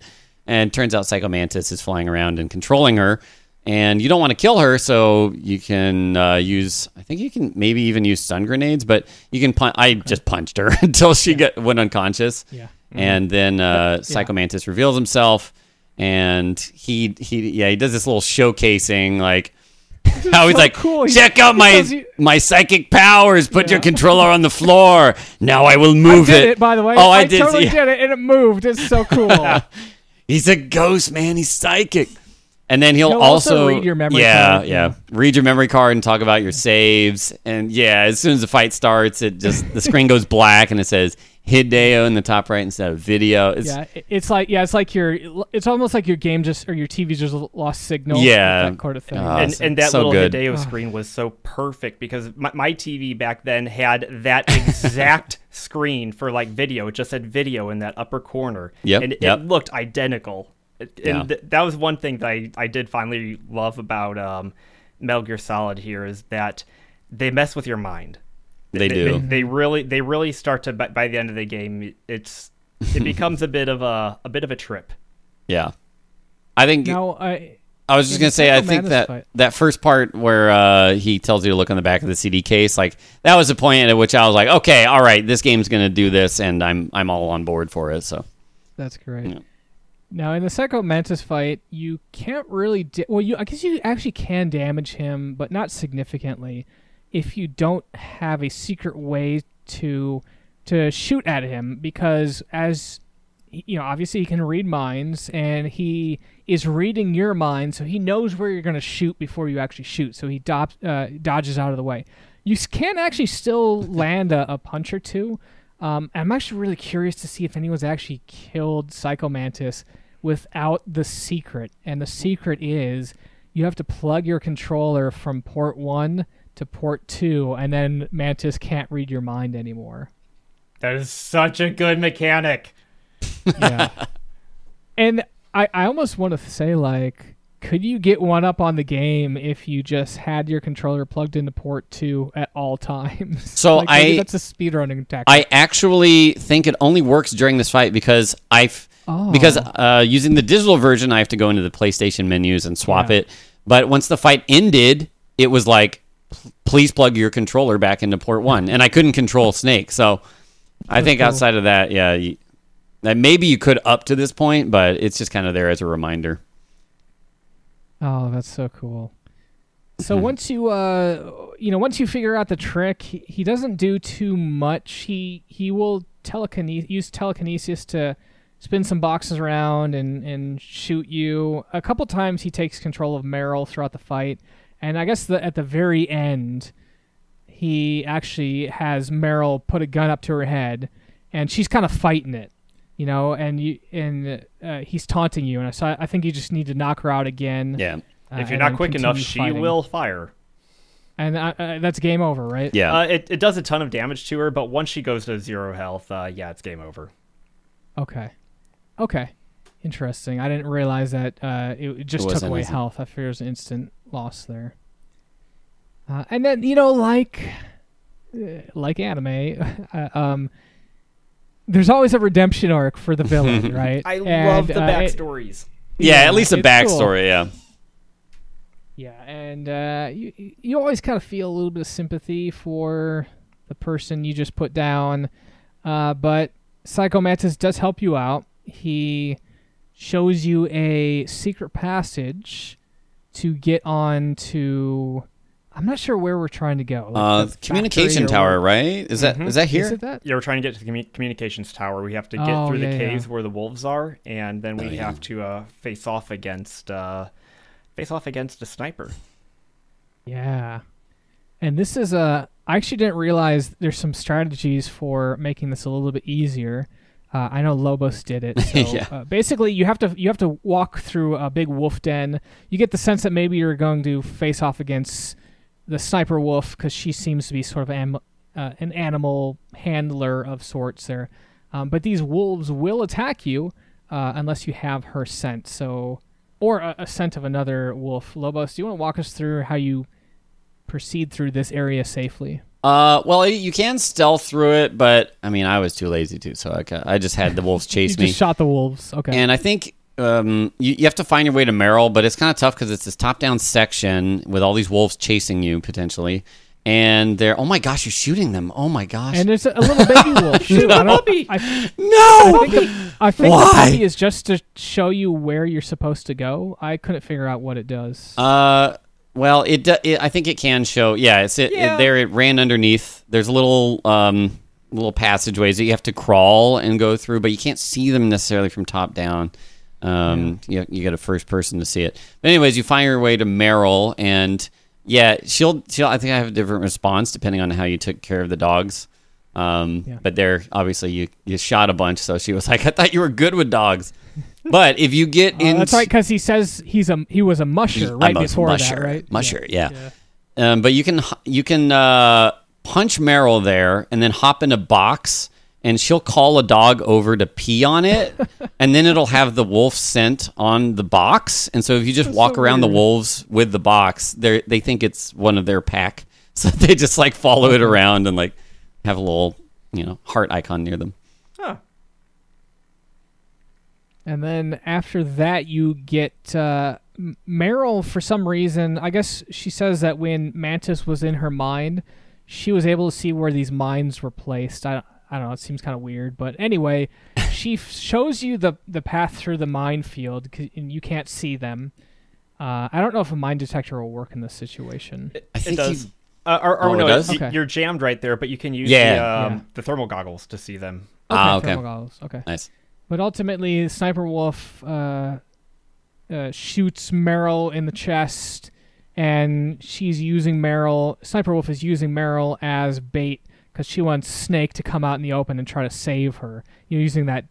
Speaker 3: And it turns out Psycho Mantis is flying around and controlling her. And you don't want to kill her, so you can use. I think you can maybe even use stun grenades, but you can. I just punched her until she went unconscious.
Speaker 1: Yeah.
Speaker 3: And then Psycho Mantis reveals himself, and he does this little showcasing, like how he's
Speaker 1: so
Speaker 3: like,
Speaker 1: cool.
Speaker 3: check out my psychic powers. Put your controller on the floor. Now I will move
Speaker 1: I did it. By the way,
Speaker 3: Oh,
Speaker 1: I totally did it, and it moved. It's so cool.
Speaker 3: He's a ghost, man. He's psychic. And then he'll
Speaker 1: also read your memory card.
Speaker 3: Yeah. Read your memory card and talk about your saves. And as soon as the fight starts, the screen goes black and it says Hideo in the top right instead of video.
Speaker 1: It's almost like your game or your TV just lost signal.
Speaker 3: Yeah.
Speaker 1: That sort of thing.
Speaker 2: And that
Speaker 3: so
Speaker 2: little
Speaker 3: good.
Speaker 2: Hideo screen was so perfect because my TV back then had that exact screen for like video. It just said video in that upper corner.
Speaker 3: Yep.
Speaker 2: And it looked identical. And that was one thing that I did finally love about Metal Gear Solid here is that they mess with your mind.
Speaker 3: They do.
Speaker 2: They really start to by the end of the game. It becomes a bit of a trip.
Speaker 3: Yeah, I think.
Speaker 1: Now,
Speaker 3: I was just gonna say, I think that first part where he tells you to look on the back of the CD case, like that was the point at which I was like, okay, all right, this game's gonna do this, and I'm all on board for it. So
Speaker 1: that's great.
Speaker 3: Yeah.
Speaker 1: Now, in the Psycho Mantis fight, you can't really... I guess you actually can damage him, but not significantly, if you don't have a secret way to shoot at him, because as... obviously he can read minds, and he is reading your mind, so he knows where you're going to shoot before you actually shoot, so he dodges out of the way. can actually still land a punch or two. I'm actually really curious to see if anyone's actually killed Psycho Mantis without the secret. And the secret is you have to plug your controller from port 1 to port 2, and then Mantis can't read your mind anymore.
Speaker 2: That is such a good mechanic.
Speaker 1: Yeah. And I almost want to say, like, could you get one up on the game if you just had your controller plugged into port 2 at all times?
Speaker 3: So
Speaker 1: like, maybe that's a speedrunning tactic.
Speaker 3: I actually think it only works during this fight because using the digital version, I have to go into the PlayStation menus and swap it. But once the fight ended, it was like, please plug your controller back into port 1. And I couldn't control Snake. So I think outside of that, maybe you could up to this point, but it's just kind of there as a reminder.
Speaker 1: Oh, that's so cool. So once you once you figure out the trick, he doesn't do too much. He will use telekinesis to spin some boxes around and shoot you. A couple times he takes control of Meryl throughout the fight, and I guess at the very end, he actually has Meryl put a gun up to her head, and she's kind of fighting it, and he's taunting you, and so I think you just need to knock her out again.
Speaker 3: Yeah.
Speaker 2: If you're not quick enough, she will fire.
Speaker 1: And that's game over, right?
Speaker 3: Yeah.
Speaker 2: It does a ton of damage to her, but once she goes to 0 health, it's game over.
Speaker 1: Okay. Interesting. I didn't realize that it just took away health. I figured it was an instant loss there. And then, like anime, there's always a redemption arc for the villain, right?
Speaker 2: I love the backstories.
Speaker 3: At least a backstory,
Speaker 1: cool.
Speaker 3: yeah.
Speaker 1: Yeah, and you always kind of feel a little bit of sympathy for the person you just put down, but Psycho Mantis does help you out. He shows you a secret passage to get on to... I'm not sure where we're trying to go.
Speaker 3: The communication tower, right? Is that here?
Speaker 1: Is it that?
Speaker 2: Yeah, we're trying to get to the communications tower. We have to get through the caves where the wolves are, and then we have to face off against a sniper.
Speaker 1: Yeah. And this is I actually didn't realize there's some strategies for making this a little bit easier. I know Lobos did it. So basically, you have to walk through a big wolf den. You get the sense that maybe you're going to face off against the sniper wolf because she seems to be sort of an animal handler of sorts there. But these wolves will attack you unless you have her scent. So, or a scent of another wolf. Lobos, do you want to walk us through how you proceed through this area safely?
Speaker 3: Well, you can stealth through it, but I mean, I was too lazy to, so I just had the wolves chase me.
Speaker 1: You just shot the wolves, okay.
Speaker 3: And I think you have to find your way to Meryl, but it's kind of tough because it's this top-down section with all these wolves chasing you, potentially. And they're, oh my gosh, you're shooting them. Oh my gosh.
Speaker 1: And there's a little baby wolf. Shoot, I think the puppy is just to show you where you're supposed to go. I couldn't figure out what it does.
Speaker 3: Well, I think it can show. Yeah, it ran underneath. There's little passageways that you have to crawl and go through, but you can't see them necessarily from top down. You got a first person to see it. But anyways, you find your way to Meryl, and she'll. I think I have a different response depending on how you took care of the dogs. But there, obviously, you shot a bunch, so she was like, "I thought you were good with dogs." But if you get in,
Speaker 1: that's right, because he says he was a musher before that, right?
Speaker 3: Musher, yeah. But you can punch Meryl there, and then hop in a box, and she'll call a dog over to pee on it, and then it'll have the wolf scent on the box. And so if you just walk around the wolves with the box, they think it's one of their pack, so they just like follow it around and like have a little heart icon near them.
Speaker 2: Huh.
Speaker 1: And then after that, you get Meryl, for some reason, I guess she says that when Mantis was in her mind, she was able to see where these mines were placed. I don't know, it seems kind of weird. But anyway, she shows you the path through the minefield, and you can't see them. I don't know if a mine detector will work in this situation.
Speaker 2: It does.
Speaker 3: It does?
Speaker 1: Okay.
Speaker 2: You're jammed right there, but you can use the thermal goggles to see them.
Speaker 1: Okay. Thermal goggles. Okay.
Speaker 3: Nice.
Speaker 1: But ultimately, Sniper Wolf shoots Meryl in the chest, and she's using Sniper Wolf is using Meryl as bait because she wants Snake to come out in the open and try to save her. You're using that,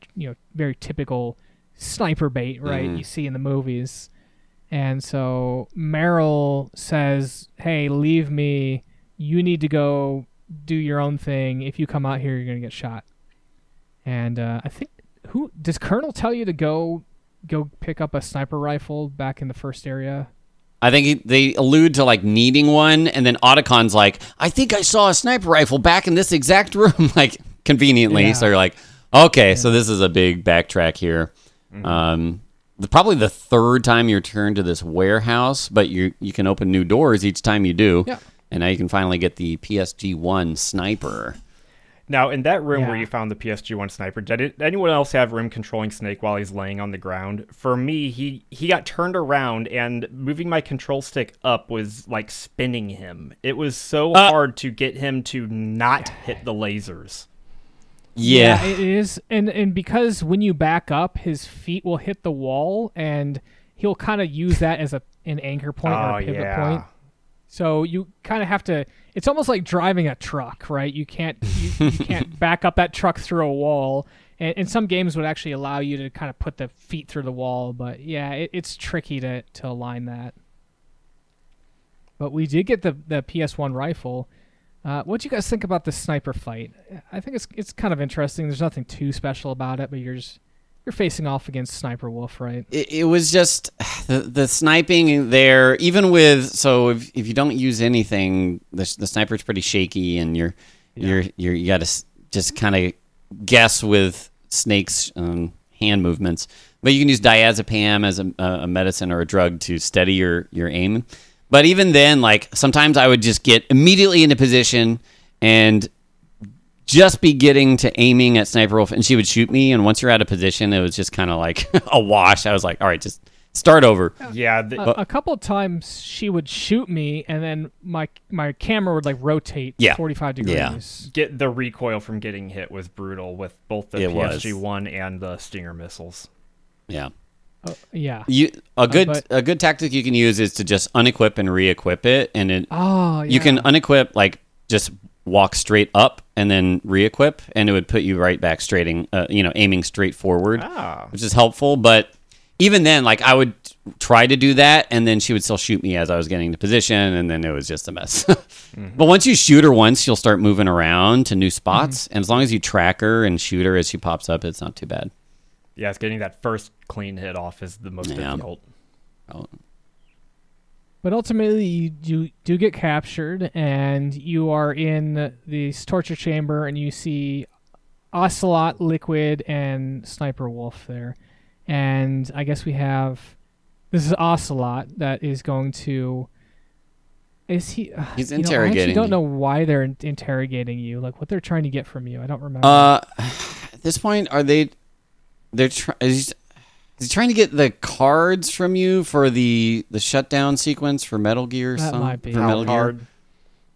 Speaker 1: very typical sniper bait, right? You see in the movies. And so Meryl says, hey, leave me. You need to go do your own thing. If you come out here, you're going to get shot. And I think, does Colonel tell you to go pick up a sniper rifle back in the first area?
Speaker 3: I think they allude to like needing one, and then Otacon's like, I think I saw a sniper rifle back in this exact room, like conveniently.
Speaker 1: Yeah.
Speaker 3: So you're like, okay, so this is a big backtrack here. Probably the third time you return to this warehouse, but you can open new doors each time you do.
Speaker 1: Yeah.
Speaker 3: And now you can finally get the PSG-1 sniper.
Speaker 2: Now, in that room
Speaker 1: Yeah.
Speaker 2: where you found the PSG-1 sniper, did anyone else have room controlling Snake while he's laying on the ground? For me, he got turned around, and moving my control stick up was like spinning him. It was so hard to get him to not hit the lasers.
Speaker 3: Yeah.
Speaker 1: It is. And because when you back up, his feet will hit the wall, and he'll kind of use that as an anchor point or a pivot point. So you kind of have to. It's almost like driving a truck, right? You can't back up that truck through a wall. And some games would actually allow you to kind of put the feet through the wall, but yeah, it's tricky to align that. But we did get the PS1 rifle. What do you guys think about the sniper fight? I think it's kind of interesting. There's nothing too special about it, but you're facing off against Sniper Wolf, right?
Speaker 3: It was just the sniping there. Even with if you don't use anything, the sniper's pretty shaky, and you got to just kind of guess with Snake's hand movements. But you can use diazepam as a medicine or a drug to steady your aim. But even then, like sometimes I would just get immediately into position and just be getting to aiming at Sniper Wolf, and she would shoot me. And once you're out of position, it was just kind of like a wash. I was like, all right, just start over.
Speaker 2: Yeah.
Speaker 1: A couple of times she would shoot me, and then my camera would like rotate 45 degrees.
Speaker 3: Yeah.
Speaker 2: Get the recoil from getting hit was brutal with both the PSG-1 and the Stinger missiles.
Speaker 3: Yeah.
Speaker 1: Yeah.
Speaker 3: A good tactic you can use is to just unequip and re-equip it, and you can unequip, like just walk straight up and then re-equip, and it would put you right back aiming straight forward, which is helpful. But even then, like I would try to do that, and then she would still shoot me as I was getting into position, and then it was just a mess. But once you shoot her once, you'll start moving around to new spots, and as long as you track her and shoot her as she pops up, it's not too bad.
Speaker 2: Yeah, it's getting that first clean hit off is the most difficult.
Speaker 1: But ultimately, you do get captured, and you are in this torture chamber, and you see Ocelot, Liquid, and Sniper Wolf there. And I guess this is Ocelot that is going to... He's
Speaker 3: interrogating
Speaker 1: I actually don't
Speaker 3: you.
Speaker 1: know why they're interrogating you, like what they're trying to get from you. I don't remember.
Speaker 3: At this point, is he trying to get the cards from you for the shutdown sequence for Metal Gear?
Speaker 1: That might be.
Speaker 3: For Metal Gear?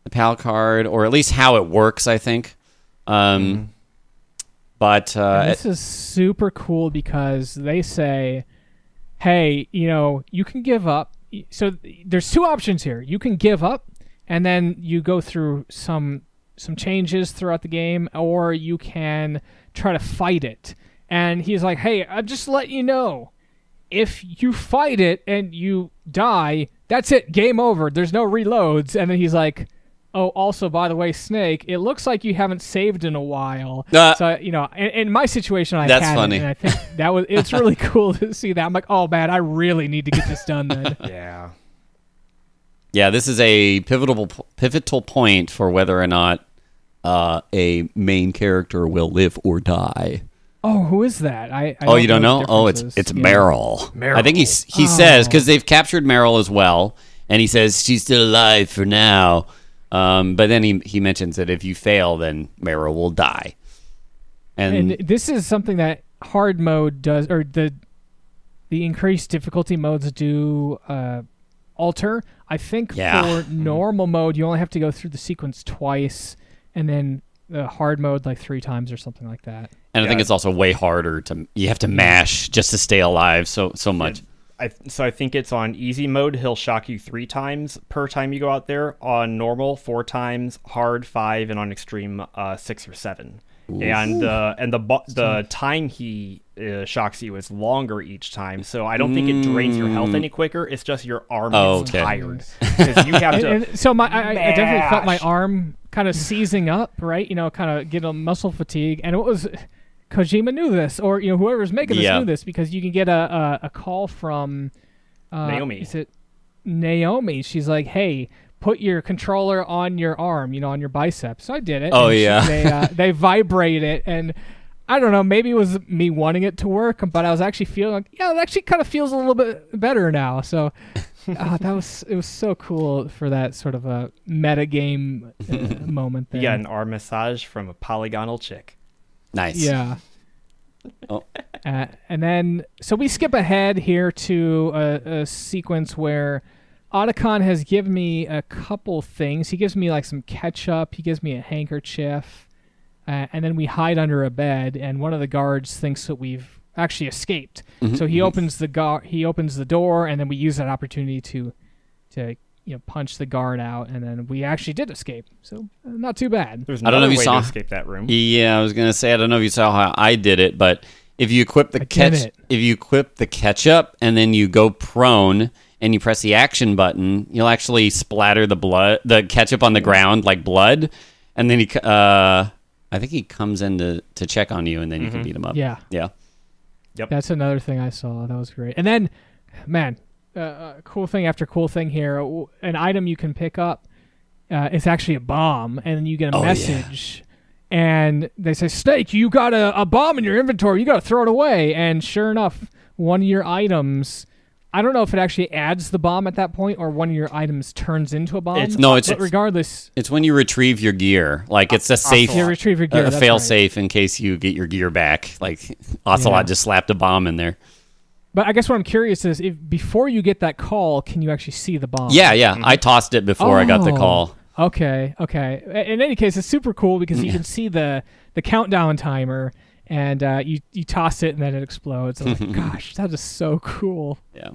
Speaker 3: The PAL card, or at least how it works, I think. But
Speaker 1: this is super cool because they say, hey, you can give up. So there's two options here. You can give up, and then you go through some changes throughout the game, or you can try to fight it. And he's like, hey, I'll just let you know, if you fight it and you die, that's it, game over. There's no reloads. And then he's like, oh, also, by the way, Snake, it looks like you haven't saved in a while. So, in my situation,
Speaker 3: that's
Speaker 1: had
Speaker 3: funny.
Speaker 1: it, and I think it's really cool to see that. I'm like, oh, man, I really need to get this done then.
Speaker 2: Yeah.
Speaker 3: Yeah, this is a pivotal point for whether or not a main character will live or die.
Speaker 1: Oh, who is that? I
Speaker 3: you don't know? Oh, it's Meryl. I think he says, because they've captured Meryl as well, and he says she's still alive for now. But then he mentions that if you fail, then Meryl will die. And
Speaker 1: this is something that hard mode does, or the increased difficulty modes do alter. I think for normal mode, you only have to go through the sequence twice, and then the hard mode like 3 times or something like that.
Speaker 3: And I think it's also way harder you have to mash just to stay alive so much.
Speaker 2: So I think it's on easy mode. He'll shock you 3 times per time you go out there. On normal, 4 times. Hard 5, and on extreme 6 or 7. Ooh. And the time he shocks you is longer each time. So I don't think it drains your health any quicker. It's just your arm is tired because you have to.
Speaker 1: And so I definitely felt my arm kind of seizing up, right? You know, kind of get a muscle fatigue, and it was. Kojima knew this, or whoever's making this knew this, because you can get a call from
Speaker 2: Naomi.
Speaker 1: Is it Naomi? She's like, "Hey, put your controller on your arm, on your biceps." So I did it.
Speaker 3: Oh yeah.
Speaker 1: They vibrate it, and I don't know. Maybe it was me wanting it to work, but I was actually feeling like, it actually kind of feels a little bit better now. So it was so cool for that sort of a meta game moment there.
Speaker 2: You got an arm massage from a polygonal chick.
Speaker 3: Nice.
Speaker 1: Yeah.
Speaker 3: Oh.
Speaker 1: And then, so we skip ahead here to a sequence where Otacon has given me a couple things. He gives me like some ketchup. He gives me a handkerchief. And then we hide under a bed, and one of the guards thinks that we've actually escaped. Mm-hmm. So he opens the door, and then we use that opportunity to punch the guard out, and then we actually did escape. So not too bad.
Speaker 2: There's no way to escape that room.
Speaker 3: Yeah, I was gonna say I don't know if you saw how I did it, but if you equip the ketchup and then you go prone and you press the action button, you'll actually splatter the ketchup on the ground like blood, and then I think he comes in to check on you, and then you can beat him up.
Speaker 1: Yeah.
Speaker 3: Yep.
Speaker 1: That's another thing I saw. That was great. And then, man. Cool thing after cool thing here. An item you can pick up is actually a bomb, and then you get a message, and they say, "Snake, you got a bomb in your inventory. You got to throw it away." And sure enough, one of your items, I don't know if it actually adds the bomb at that point or one of your items turns into a bomb. But regardless,
Speaker 3: it's when you retrieve your gear. Like it's a safe,
Speaker 1: you retrieve your gear,
Speaker 3: a fail safe in case you get your gear back. Like Ocelot just slapped a bomb in there.
Speaker 1: But I guess what I'm curious is, if before you get that call, can you actually see the bomb?
Speaker 3: Yeah. Mm-hmm. I tossed it before I got the call.
Speaker 1: Okay. In any case, it's super cool because you can see the countdown timer, and you toss it and then it explodes. I'm like, gosh, that is so cool.
Speaker 3: Yeah.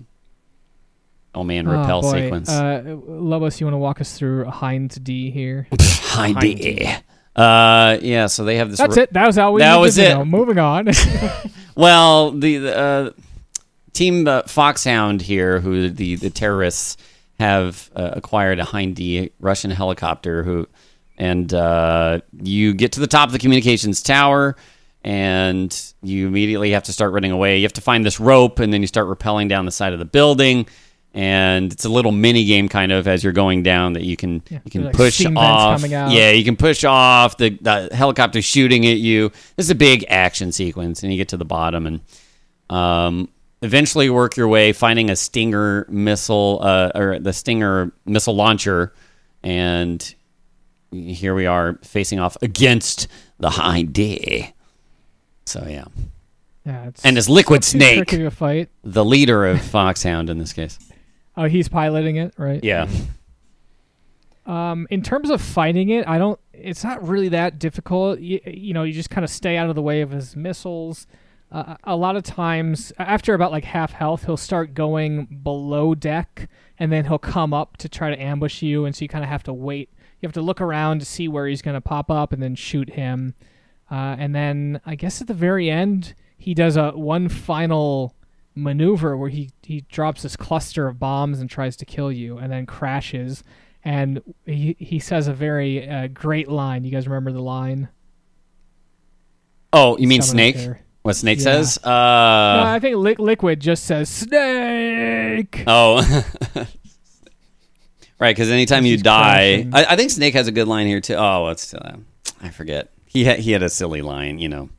Speaker 3: Oh man, repel sequence.
Speaker 1: Lobos, you want to walk us through Heinz D here?
Speaker 3: Heinz D. Yeah. So they have this.
Speaker 1: That's it. That was all we. That was it. Moving on.
Speaker 3: Well, the Team Foxhound here, who the terrorists have acquired a Hind D Russian helicopter, and you get to the top of the communications tower, and you immediately have to start running away. You have to find this rope, and then you start rappelling down the side of the building, and it's a little mini game kind of as you're going down that you can push off. Yeah, you can push off the helicopter shooting at you. This is a big action sequence, and you get to the bottom and. Eventually work your way, finding a Stinger missile, or the Stinger missile launcher, and here we are facing off against the Hind D. So yeah, and it's Liquid Snake, the leader of Foxhound in this case.
Speaker 1: Oh, he's piloting it, right?
Speaker 3: Yeah.
Speaker 1: In terms of fighting it, it's not really that difficult. You just kind of stay out of the way of his missiles. A lot of times, after about like half health, he'll start going below deck, and then he'll come up to try to ambush you, and so you kind of have to wait. You have to look around to see where he's going to pop up and then shoot him. And then I guess at the very end, he does one final maneuver where he drops this cluster of bombs and tries to kill you, and then crashes. And he says a very great line. You guys remember the line?
Speaker 3: Oh, you mean Snake? What Snake says?
Speaker 1: No, I think Liquid just says Snake.
Speaker 3: Oh, right. Because anytime you die, I think Snake has a good line here too. Oh, what's I forget. He had a silly line,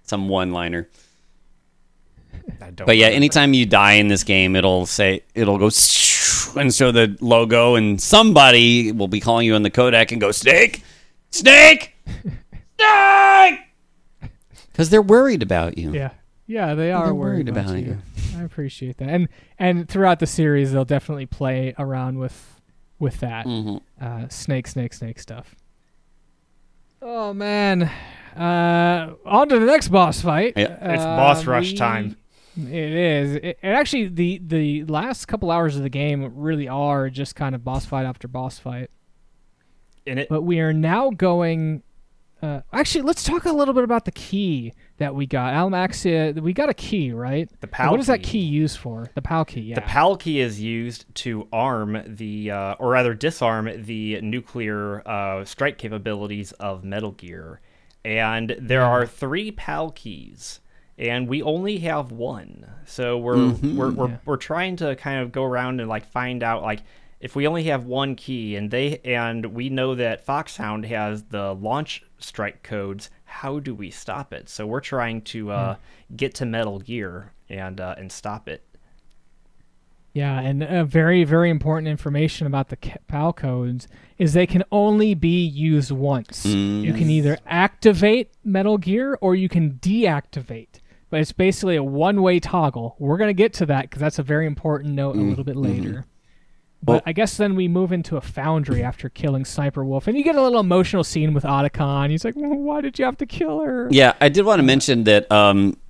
Speaker 3: some one-liner. But yeah, anytime you die in this game, it'll go and show the logo, and somebody will be calling you on the codec and go Snake, Snake, Snake. Because they're worried about you.
Speaker 1: Yeah, they are worried about you. I appreciate that, and throughout the series, they'll definitely play around with that snake stuff. Oh man, on to the next boss fight.
Speaker 2: Yeah. It's boss rush time.
Speaker 1: It is. And actually, the last couple hours of the game really are just kind of boss fight after boss fight. But we are now going... actually, let's talk a little bit about the key that we got. Almaxia, we got a key, right?
Speaker 2: The PAL
Speaker 1: What is that
Speaker 2: key.
Speaker 1: key used for? The PAL key, yeah.
Speaker 2: The PAL key is used to arm or rather disarm the nuclear strike capabilities of Metal Gear. And there are 3 PAL keys, and we only have 1. So we're trying to kind of go around and like find out like if we only have 1 key and we know that Foxhound has the launch strike codes, how do we stop it? So we're trying to get to Metal Gear and stop it.
Speaker 1: Yeah, and very, very important information about the PAL codes is they can only be used once. You can either activate Metal Gear or you can deactivate. But it's basically a one-way toggle. We're going to get to that because that's a very important note a little bit later. But I guess then we move into a foundry after killing Sniper Wolf. And you get a little emotional scene with Otacon. He's like, well, why did you have to kill her?
Speaker 3: Yeah, I did want to mention that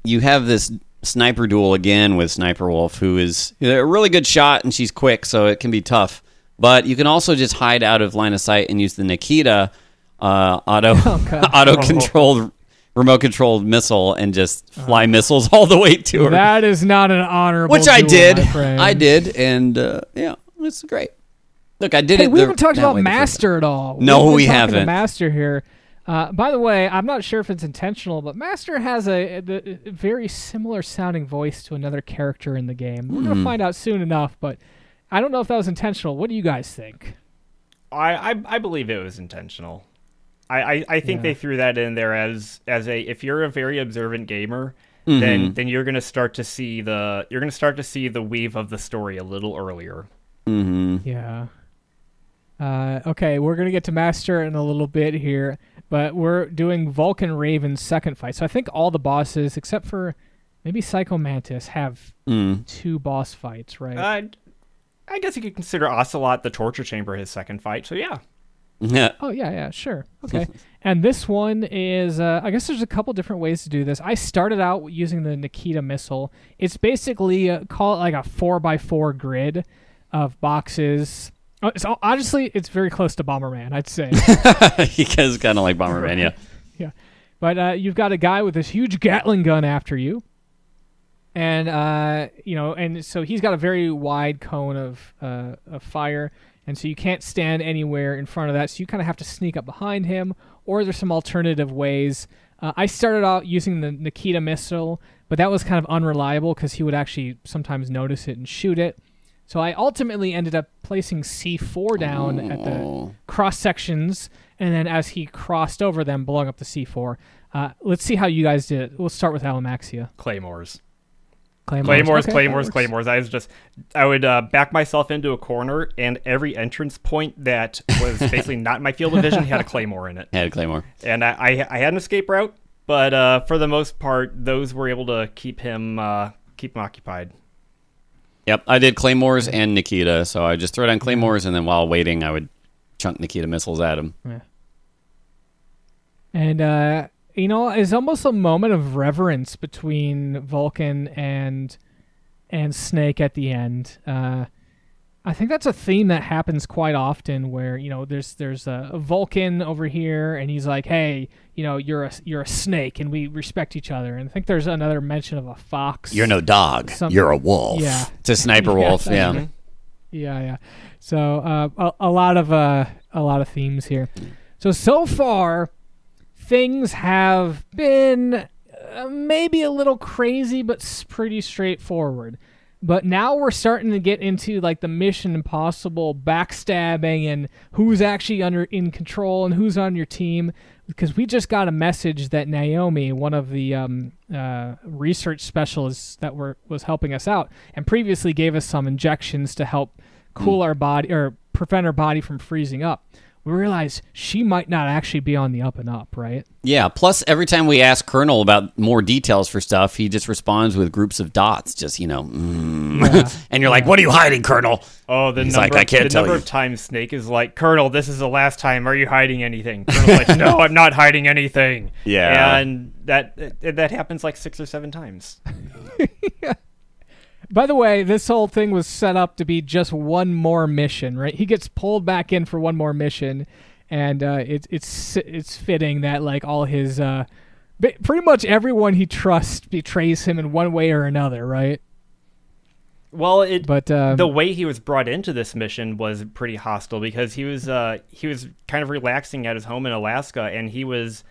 Speaker 3: you have this sniper duel again with Sniper Wolf, who is a really good shot, and she's quick, so it can be tough. But you can also just hide out of line of sight and use the Nikita auto-controlled, remote-controlled missile and just fly missiles all the way to her.
Speaker 1: That is not an honorable
Speaker 3: Which I
Speaker 1: duel,
Speaker 3: did.
Speaker 1: my friend.
Speaker 3: I did, and yeah, it's great. Look, I did it.
Speaker 1: We haven't talked
Speaker 3: that
Speaker 1: about
Speaker 3: way the first
Speaker 1: Master at all.
Speaker 3: No, we
Speaker 1: We've been talking to
Speaker 3: haven't.
Speaker 1: Master here. By the way, I'm not sure if it's intentional, but Master has a very similar sounding voice to another character in the game. We're going to find out soon enough, but I don't know if that was intentional. What do you guys think?
Speaker 2: I believe it was intentional. I think they threw that in there as a if you're a very observant gamer, then you're gonna start to see the weave of the story a little earlier.
Speaker 1: Yeah. Okay, we're gonna get to Master in a little bit here, but we're doing Vulcan Raven's second fight. So I think all the bosses, except for maybe Psycho Mantis, have 2 boss fights, right?
Speaker 2: I guess you could consider Ocelot the Torture Chamber his second fight. So yeah.
Speaker 3: Yeah.
Speaker 1: Oh, yeah, sure. Okay. And this one is, I guess there's a couple different ways to do this. I started out using the Nikita missile. It's basically, call it like a 4x4 grid of boxes. Honestly, it's very close to Bomberman, I'd say.
Speaker 3: He is kind of like Bomberman, yeah.
Speaker 1: Yeah. But you've got a guy with this huge Gatling gun after you. And, and so he's got a very wide cone of fire. And so you can't stand anywhere in front of that, so you kind of have to sneak up behind him, or there's some alternative ways. I started out using the Nikita missile, but that was kind of unreliable because he would actually sometimes notice it and shoot it. So I ultimately ended up placing C4 down at the cross sections, and then as he crossed over them, blowing up the C4. Let's see how you guys did it. We'll start with Alamaxia.
Speaker 2: Claymores.
Speaker 1: Okay,
Speaker 2: Claymores. I would back myself into a corner, and every entrance point that was basically not in my field of vision had a Claymore in it.
Speaker 3: Had a Claymore.
Speaker 2: And I had an escape route, but for the most part, those were able to keep him occupied.
Speaker 3: Yep, I did Claymores and Nikita, so I just throw down Claymores, and then while waiting, I would chunk Nikita missiles at him.
Speaker 1: Yeah. And, it's almost a moment of reverence between Vulcan and Snake at the end. I think that's a theme that happens quite often where, there's a Vulcan over here and he's like, hey, you're a snake and we respect each other. And I think there's another mention of a fox.
Speaker 3: You're no dog. You're a wolf.
Speaker 1: Yeah.
Speaker 3: It's a Sniper Wolf, yeah.
Speaker 1: Yeah. So a lot of themes here. So far, things have been maybe a little crazy, but pretty straightforward. But now we're starting to get into like the Mission Impossible backstabbing and who's actually in control and who's on your team. Because we just got a message that Naomi, one of the research specialists that was helping us out, and previously gave us some injections to help cool our body or prevent our body from freezing up. We realize she might not actually be on the up and up, right?
Speaker 3: Yeah, plus every time we ask Colonel about more details for stuff, he just responds with groups of dots, just,
Speaker 1: Yeah.
Speaker 3: And you're like, what are you hiding, Colonel?
Speaker 2: Oh,
Speaker 3: He's like, I can't tell
Speaker 2: number
Speaker 3: you.
Speaker 2: of times Snake is like, Colonel, this is the last time. Are you hiding anything? Colonel's like, no, I'm not hiding anything.
Speaker 3: Yeah.
Speaker 2: And that happens like 6 or 7 times.
Speaker 1: By the way, this whole thing was set up to be just one more mission, right? He gets pulled back in for one more mission, and it's fitting that like all his pretty much everyone he trusts betrays him in one way or another, right?
Speaker 2: Well, the way he was brought into this mission was pretty hostile because he was kind of relaxing at his home in Alaska, and he was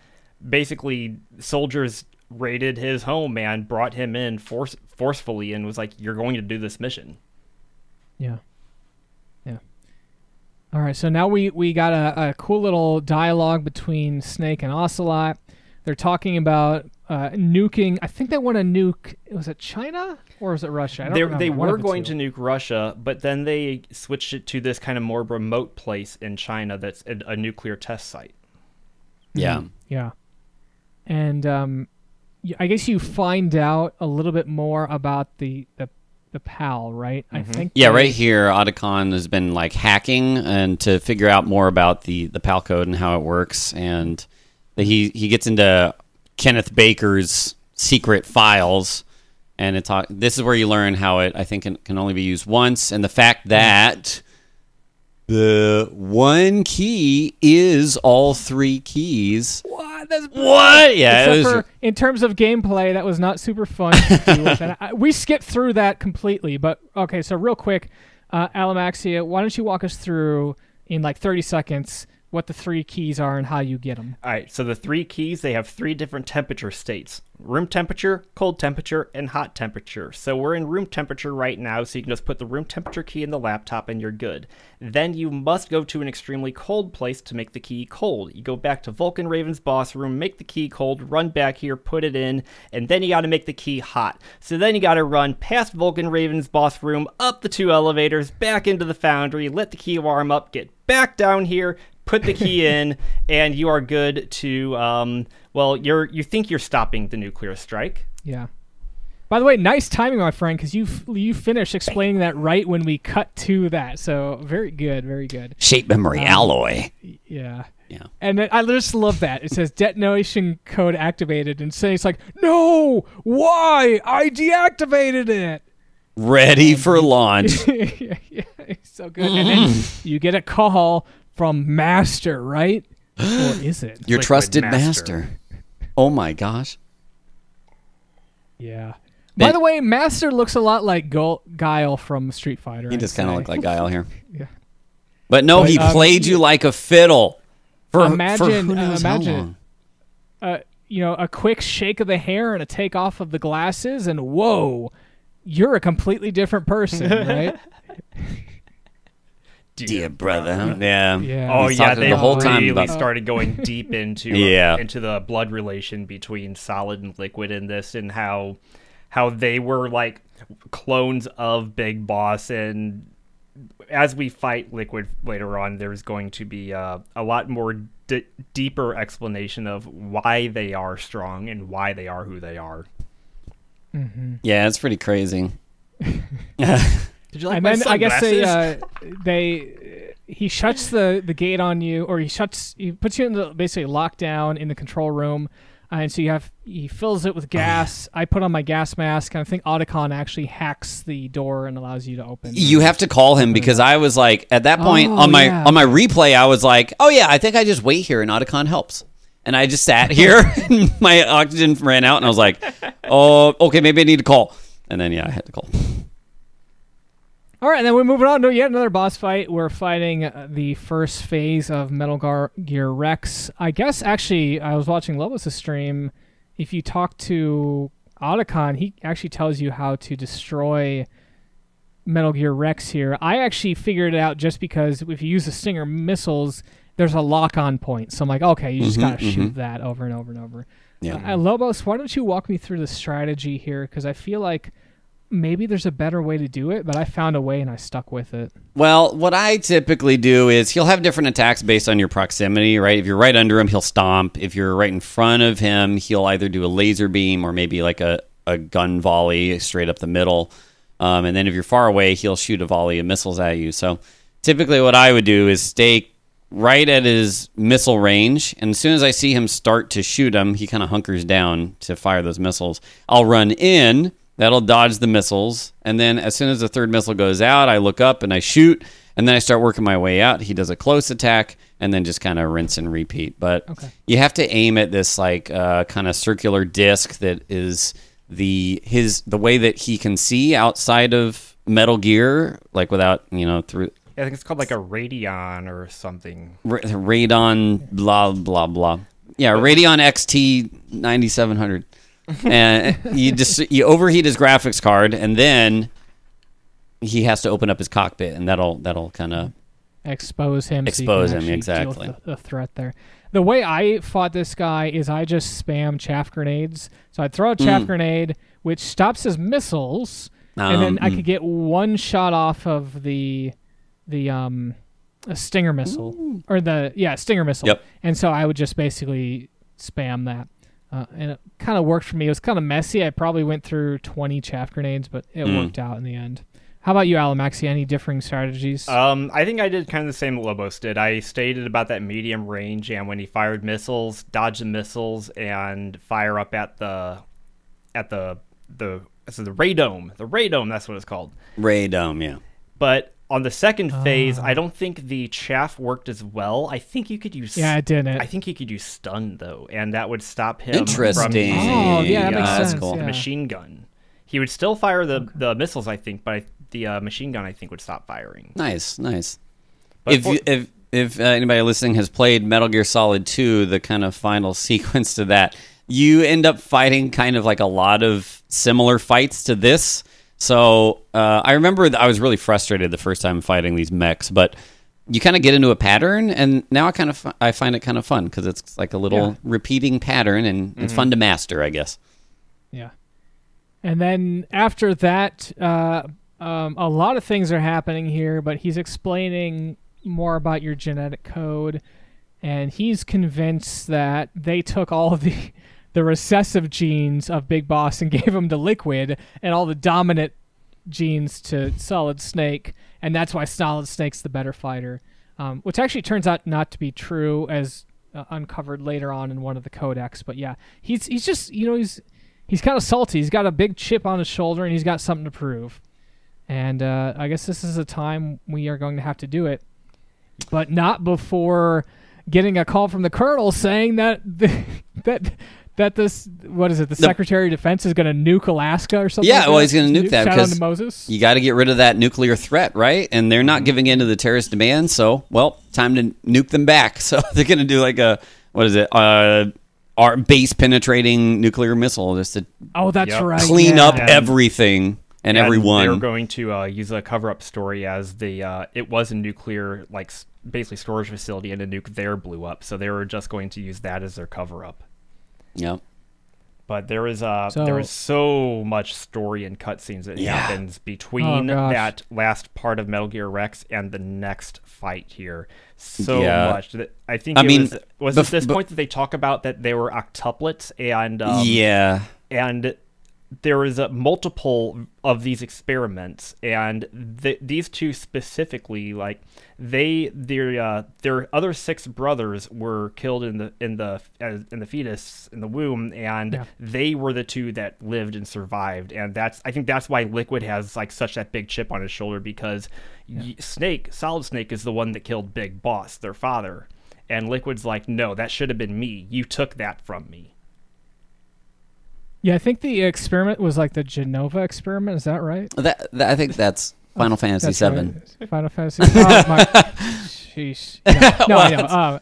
Speaker 2: basically soldiers raided his home and brought him in forcefully and was like, "You're going to do this mission."
Speaker 1: Yeah. All right, so now we got a cool little dialogue between Snake and Ocelot. They're talking about nuking. I think they want to nuke. Was it China or was it Russia? I don't remember.
Speaker 2: They were going to nuke Russia, but then they switched it to this kind of more remote place in China that's a nuclear test site.
Speaker 3: Yeah.
Speaker 1: Yeah. And I guess you find out a little bit more about the PAL, right? I think.
Speaker 3: Yeah, right here, Otacon has been like hacking and to figure out more about the PAL code and how it works, and he gets into Kenneth Baker's secret files, and this is where you learn how it, I think, can only be used once, and the fact that the one key is all three keys.
Speaker 1: What? That's
Speaker 3: what? Yeah.
Speaker 1: Except for in terms of gameplay, that was not super fun to deal with. And we skipped through that completely. But okay, so real quick, Alamaxia, why don't you walk us through in like 30 seconds what the three keys are and how you get them?
Speaker 2: All right, so the three keys, they have three different temperature states: room temperature, cold temperature, and hot temperature. So we're in room temperature right now, so you can just put the room temperature key in the laptop and you're good. Then you must go to an extremely cold place to make the key cold. You go back to Vulcan Raven's boss room, make the key cold, run back here, put it in, and then you got to make the key hot. So then you got to run past Vulcan Raven's boss room, up the 2 elevators, back into the foundry, let the key warm up, get back down here, put the key in, and you are good to, you think you're stopping the nuclear strike.
Speaker 1: Yeah. By the way, nice timing, my friend, because you finished explaining that right when we cut to that. So very good, very good.
Speaker 3: Shape memory alloy.
Speaker 1: Yeah.
Speaker 3: Yeah.
Speaker 1: And then I just love that. It says detonation code activated, and saying it's like, no, why? I deactivated it.
Speaker 3: Ready for launch.
Speaker 1: Yeah, it's so good. And then you get a call from Master, right? Or is it?
Speaker 3: Your
Speaker 2: Liquid
Speaker 3: trusted
Speaker 2: Master.
Speaker 3: master. Oh my gosh.
Speaker 1: Yeah. By the way, Master looks a lot like Guile from Street Fighter.
Speaker 3: He does kind of look like Guile here.
Speaker 1: Yeah.
Speaker 3: But no, he played you like a fiddle. For
Speaker 1: imagine,
Speaker 3: who knows how long.
Speaker 1: a quick shake of the hair and a take off of the glasses, and whoa, you're a completely different person, right?
Speaker 3: Dear brother. Yeah.
Speaker 2: Oh
Speaker 3: He's
Speaker 2: yeah,
Speaker 3: talking
Speaker 2: they
Speaker 3: the whole time
Speaker 2: really
Speaker 3: about
Speaker 2: started going deep into into the blood relation between Solid and Liquid in this, and how they were like clones of Big Boss. And as we fight Liquid later on, there's going to be a lot more deeper explanation of why they are strong and why they are who they are.
Speaker 1: Mm-hmm.
Speaker 3: Yeah, it's pretty crazy.
Speaker 2: Did you like
Speaker 1: and
Speaker 2: my
Speaker 1: then I guess
Speaker 2: sunglasses?
Speaker 1: he shuts the gate on you, or he puts you in the basically lockdown in the control room, and so he fills it with gas. I put on my gas mask, and I think Otacon actually hacks the door and allows you to open.
Speaker 3: You have to call him, because I was like, at that point on my replay, I was like, oh yeah, I think I just wait here and Otacon helps. And I just sat here and my oxygen ran out, and I was like, oh, okay, maybe I need to call. And then I had to call.
Speaker 1: All right, and then we're moving on to yet another boss fight. We're fighting the first phase of Metal Gear Rex. I guess, actually, I was watching Lobos' stream. If you talk to Otacon, he actually tells you how to destroy Metal Gear Rex here. I actually figured it out just because if you use the Stinger missiles, there's a lock-on point. So I'm like, okay, you just got to shoot that over and over and over.
Speaker 3: Yeah.
Speaker 1: Lobos, why don't you walk me through the strategy here? Because I feel like maybe there's a better way to do it, but I found a way and I stuck with it.
Speaker 3: Well, what I typically do is he'll have different attacks based on your proximity, right? If you're right under him, he'll stomp. If you're right in front of him, he'll either do a laser beam or maybe like a gun volley straight up the middle. And then if you're far away, he'll shoot a volley of missiles at you. So typically what I would do is stay right at his missile range, and as soon as I see him start to shoot him, he kind of hunkers down to fire those missiles. I'll run in. That'll dodge the missiles. And then as soon as the third missile goes out, I look up and I shoot. And then I start working my way out. He does a close attack and then just kind of rinse and repeat. But you have to aim at this like kind of circular disc that is the way that he can see outside of Metal Gear, like without, through...
Speaker 2: I think it's called like a Radeon or something.
Speaker 3: Radeon blah, blah, blah. Yeah, Radeon XT 9700. And you overheat his graphics card, and then he has to open up his cockpit, and that'll kind of
Speaker 1: expose him.
Speaker 3: Expose
Speaker 1: so you
Speaker 3: him,
Speaker 1: can
Speaker 3: exactly.
Speaker 1: Deal with the threat there. The way I fought this guy is I just spam chaff grenades. So I'd throw a chaff grenade, which stops his missiles, and then I could get one shot off of the a Stinger missile or Stinger missile.
Speaker 3: Yep.
Speaker 1: And so I would just basically spam that. And it kind of worked for me. It was kind of messy. I probably went through 20 chaff grenades, but it worked out in the end. How about you, Alamaxi? Any differing strategies?
Speaker 2: I think I did kind of the same that Lobos did. I stayed at about that medium range, and when he fired missiles, dodge the missiles and fire up at the Raydome. The Raydome, that's what it's called.
Speaker 3: Raydome, yeah.
Speaker 2: But on the second phase, I don't think the chaff worked as well. I think you could use...
Speaker 1: Yeah, it didn't.
Speaker 2: I think you could use stun, though, and that would stop him
Speaker 3: Interesting.
Speaker 2: from using
Speaker 1: that makes sense.
Speaker 3: Cool.
Speaker 2: the machine gun. He would still fire the missiles, I think, but the machine gun, I think, would stop firing.
Speaker 3: Nice.
Speaker 2: But
Speaker 3: If anybody listening has played Metal Gear Solid 2, the kind of final sequence to that, you end up fighting kind of like a lot of similar fights to this. So I remember I was really frustrated the first time fighting these mechs, but you kind of get into a pattern, and now I find it kind of fun because it's like a little repeating pattern, and it's fun to master, I guess.
Speaker 1: Yeah. And then after that, a lot of things are happening here, but he's explaining more about your genetic code, and he's convinced that they took all of the recessive genes of Big Boss and gave them to Liquid, and all the dominant genes to Solid Snake, and that's why Solid Snake's the better fighter, which actually turns out not to be true, as uncovered later on in one of the codex. But yeah, he's just, he's kind of salty. He's got a big chip on his shoulder, and he's got something to prove. And I guess this is a time we are going to have to do it, but not before getting a call from the Colonel saying that this, what is it, the Secretary of Defense is going to nuke Alaska or something?
Speaker 3: Yeah, well, he's going to nuke that because
Speaker 1: Moses.
Speaker 3: You got to get rid of that nuclear threat, right? And they're not giving in to the terrorist demands, so, well, time to nuke them back. So they're going to do like a, what is it, our base-penetrating nuclear missile just to clean up everything and everyone.
Speaker 2: They're going to use a cover-up story as it was a nuclear, like, basically storage facility, and a nuke there blew up, so they were just going to use that as their cover-up.
Speaker 3: Yep.
Speaker 2: But there is so much story and cutscenes that happens between that last part of Metal Gear Rex and the next fight here. So much that I think was at this point that they talk about that they were octuplets, and there was multiple of these experiments, and these two specifically, like their other 6 brothers were killed in the fetus in the womb, and they were the 2 that lived and survived, and I think that's why Liquid has like such that big chip on his shoulder, because Solid Snake is the one that killed Big Boss, their father, and Liquid's like, no, that should have been me. You took that from me.
Speaker 1: Yeah, I think the experiment was like the Genova experiment. Is that right?
Speaker 3: I think that's Final Fantasy VII.
Speaker 1: Right. Final Fantasy. Sheesh. No, I know.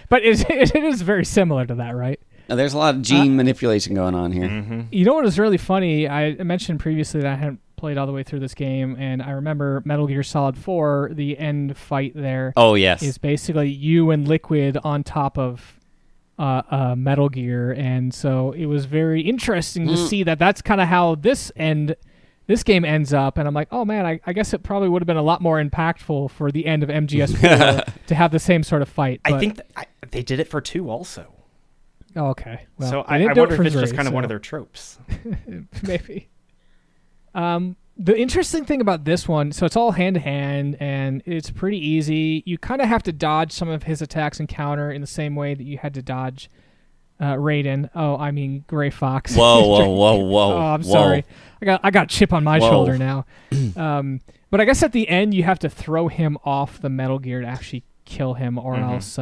Speaker 1: But it is very similar to that, right?
Speaker 3: There's a lot of gene manipulation going on here.
Speaker 2: Mm-hmm.
Speaker 1: You know what is really funny? I mentioned previously that I hadn't played all the way through this game, and I remember Metal Gear Solid 4, the end fight there.
Speaker 3: Oh, yes.
Speaker 1: Is basically you and Liquid on top of Metal Gear, and so it was very interesting to see that that's kind of how this game ends up, and I'm like, oh man, I guess it probably would have been a lot more impactful for the end of MGS4 to have the same sort of fight.
Speaker 2: I think they did it for 2 also.
Speaker 1: Oh, okay. Well,
Speaker 2: so I wonder if it's just kind of one of their tropes.
Speaker 1: Maybe. The interesting thing about this one, so it's all hand-to-hand, and it's pretty easy. You kind of have to dodge some of his attacks and counter in the same way that you had to dodge Raiden. Oh, I mean Gray Fox.
Speaker 3: Whoa.
Speaker 1: Oh, I'm sorry. I got a chip on my
Speaker 3: Whoa.
Speaker 1: shoulder now. But I guess at the end you have to throw him off the Metal Gear to actually kill him, or else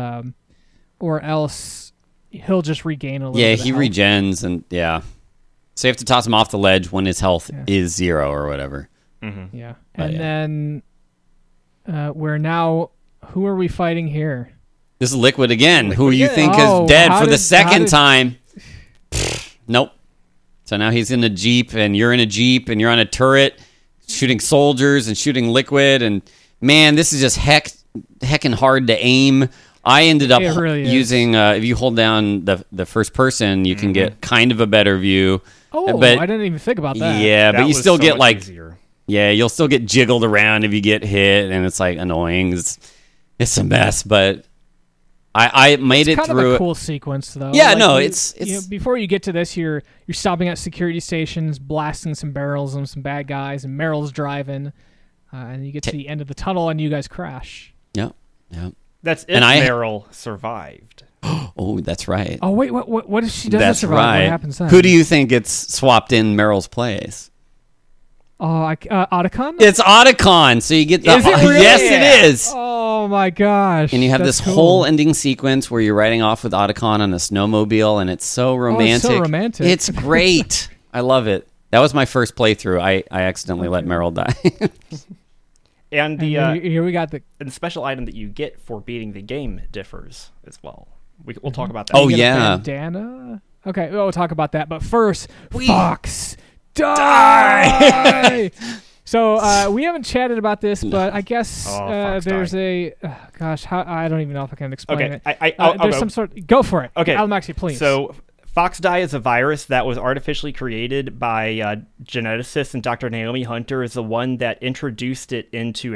Speaker 1: he'll just regain a little.
Speaker 3: Yeah,
Speaker 1: bit of
Speaker 3: he
Speaker 1: health.
Speaker 3: regens, and so you have to toss him off the ledge when his health is 0 or whatever.
Speaker 1: Yeah,
Speaker 3: But
Speaker 1: and then we're now. Who are we fighting here?
Speaker 3: This is Liquid again, who you think
Speaker 1: Oh,
Speaker 3: is dead
Speaker 1: how
Speaker 3: for the
Speaker 1: did-
Speaker 3: second time. Nope. So now he's in a Jeep, and you're in a Jeep, and you're on a turret, shooting soldiers and shooting Liquid, and man, this is just heckin' hard to aim. I ended up
Speaker 1: It really is.
Speaker 3: using, if you hold down the first person, you can get kind of a better view.
Speaker 1: Oh,
Speaker 3: but,
Speaker 1: I didn't even think about that.
Speaker 3: Yeah,
Speaker 2: That
Speaker 3: but you
Speaker 2: was
Speaker 3: still
Speaker 2: so
Speaker 3: get
Speaker 2: much easier.
Speaker 3: you'll still get jiggled around if you get hit, and it's like annoying. It's a mess, but I made
Speaker 1: It's
Speaker 3: it
Speaker 1: kind
Speaker 3: through
Speaker 1: of a
Speaker 3: it.
Speaker 1: cool sequence, though.
Speaker 3: Yeah,
Speaker 1: Like,
Speaker 3: no,
Speaker 1: you-
Speaker 3: it's-
Speaker 1: you know, before you get to this, you're stopping at security stations, blasting some barrels on some bad guys, and Meryl's driving, and you get to the end of the tunnel, and you guys crash.
Speaker 3: Yeah.
Speaker 2: That's if
Speaker 3: And
Speaker 2: Meryl survived.
Speaker 3: Oh, that's right.
Speaker 1: Oh wait, what if she doesn't
Speaker 3: That's
Speaker 1: survive?
Speaker 3: right.
Speaker 1: What happens then?
Speaker 3: Who do you think gets swapped in Meryl's place?
Speaker 1: Oh, Otacon?
Speaker 3: It's Otacon. So you get the.
Speaker 1: Is it really?
Speaker 3: Yes, it is.
Speaker 1: Oh my gosh!
Speaker 3: And you have
Speaker 1: That's
Speaker 3: this
Speaker 1: cool.
Speaker 3: whole ending sequence where you're riding off with Otacon on a snowmobile, and it's so romantic.
Speaker 1: romantic.
Speaker 3: It's great. I love it. That was my first playthrough. I accidentally let Meryl die.
Speaker 2: And the
Speaker 1: And here we got the.
Speaker 2: and the special item that you get for beating the game differs as well. We'll talk about that.
Speaker 3: Oh,
Speaker 1: you get a
Speaker 3: yeah.
Speaker 1: bandana. Okay, we'll talk about that. But first, Fox die. So we haven't chatted about this, but I guess
Speaker 2: Fox
Speaker 1: there's
Speaker 2: die.
Speaker 1: I don't even know if I can explain
Speaker 2: Okay,
Speaker 1: it.
Speaker 2: I'll
Speaker 1: there's
Speaker 2: go.
Speaker 1: some sort. Go for it.
Speaker 2: Okay,
Speaker 1: Almaxi, please.
Speaker 2: So, Foxdie is a virus that was artificially created by geneticists, and Dr. Naomi Hunter is the one that introduced it into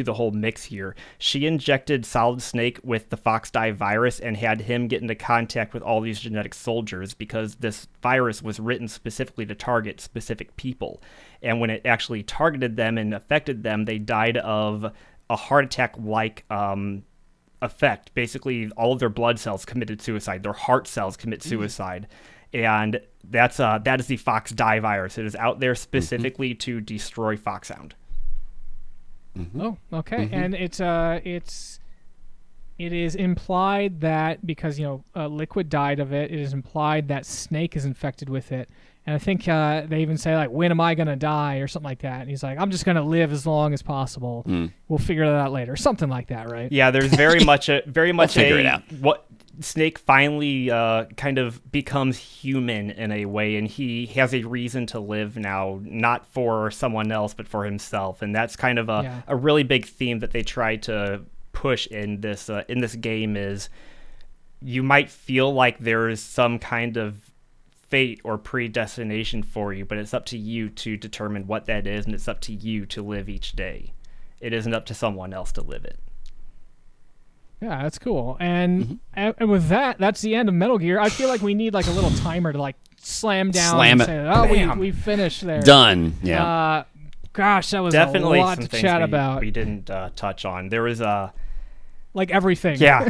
Speaker 2: the whole mix here. She injected Solid Snake with the Foxdie virus and had him get into contact with all these genetic soldiers because this virus was written specifically to target specific people. And when it actually targeted them and affected them, they died of a heart attack-like effect. Basically, all of their blood cells committed suicide. Their heart cells commit suicide, and that is the Foxdie virus. It is out there specifically to destroy Foxhound.
Speaker 1: Oh, okay. And it is implied that because Liquid died of it, it is implied that Snake is infected with it. And I think they even say like, "When am I gonna die?" or something like that. And he's like, "I'm just gonna live as long as possible. We'll figure that out later." Something like that, right?
Speaker 2: Yeah, there's very much
Speaker 3: figure it out.
Speaker 2: what Snake finally kind of becomes human in a way, and he has a reason to live now, not for someone else, but for himself. And that's kind of a really big theme that they try to push in this game is you might feel like there is some kind of fate or predestination for you, but it's up to you to determine what that is, and it's up to you to live each day. It isn't up to someone else to live it.
Speaker 1: Yeah, that's cool. And with that, that's the end of Metal Gear. I feel like we need like a little timer to like slam down
Speaker 3: Slam
Speaker 1: and
Speaker 3: it.
Speaker 1: say, "Oh,
Speaker 2: Bam.
Speaker 1: we finished there."
Speaker 3: Done. Yeah.
Speaker 1: Gosh, that was
Speaker 2: Definitely
Speaker 1: a lot
Speaker 2: some
Speaker 1: to
Speaker 2: things
Speaker 1: chat about.
Speaker 2: we didn't touch on. There was
Speaker 1: Like everything.
Speaker 2: yeah,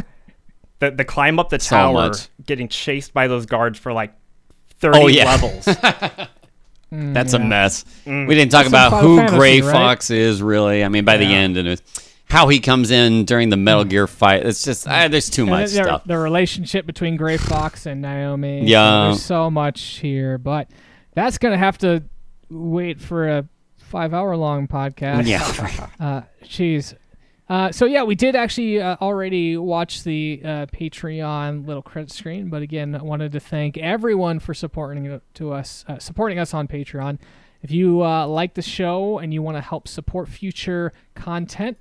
Speaker 2: the climb up the
Speaker 3: So
Speaker 2: tower,
Speaker 3: much.
Speaker 2: getting chased by those guards for like 30 levels.
Speaker 3: That's a mess. We didn't talk
Speaker 1: That's
Speaker 3: about
Speaker 1: some
Speaker 3: who
Speaker 1: Final Fantasy,
Speaker 3: Gray
Speaker 1: right?
Speaker 3: Fox is, really. I mean, by the end, and how he comes in during the Metal Gear fight. It's just, there's too
Speaker 1: And
Speaker 3: much
Speaker 1: then
Speaker 3: stuff.
Speaker 1: the relationship between Gray Fox and Naomi.
Speaker 3: Yeah.
Speaker 1: There's so much here, but that's going to have to wait for a 5-hour-long podcast.
Speaker 3: Yeah.
Speaker 1: Jeez. So yeah, we did actually already watch the Patreon little credit screen, but again, I wanted to thank everyone for supporting us on Patreon. If you like the show and you want to help support future content,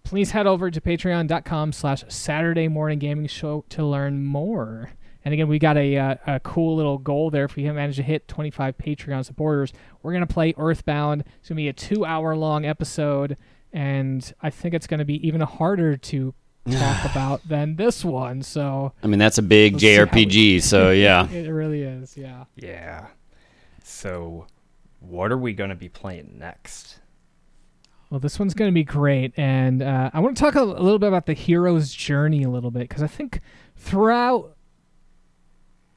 Speaker 1: please head over to patreon.com/Saturday Morning Gaming Show to learn more. And again, we got a cool little goal there. If we manage to hit 25 Patreon supporters, we're going to play Earthbound. It's going to be a 2-hour-long episode, and I think it's going to be even harder to talk about than this one. So
Speaker 3: I mean, that's a big
Speaker 1: Let's see how
Speaker 3: JRPG, so yeah.
Speaker 1: it really is, yeah.
Speaker 2: Yeah. So, what are we going to be playing next?
Speaker 1: Well, this one's going to be great, and I want to talk a little bit about the hero's journey a little bit, because I think throughout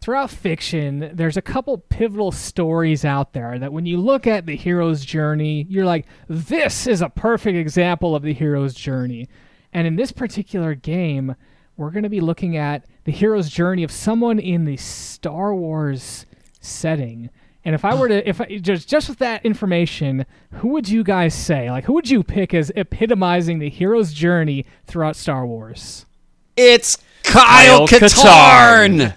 Speaker 1: throughout fiction, there's a couple pivotal stories out there that when you look at the hero's journey, you're like, this is a perfect example of the hero's journey. And in this particular game, we're going to be looking at the hero's journey of someone in the Star Wars setting. And if I were to, just with that information, who would you guys say? Like, who would you pick as epitomizing the hero's journey throughout Star Wars?
Speaker 3: It's Kyle Katarn!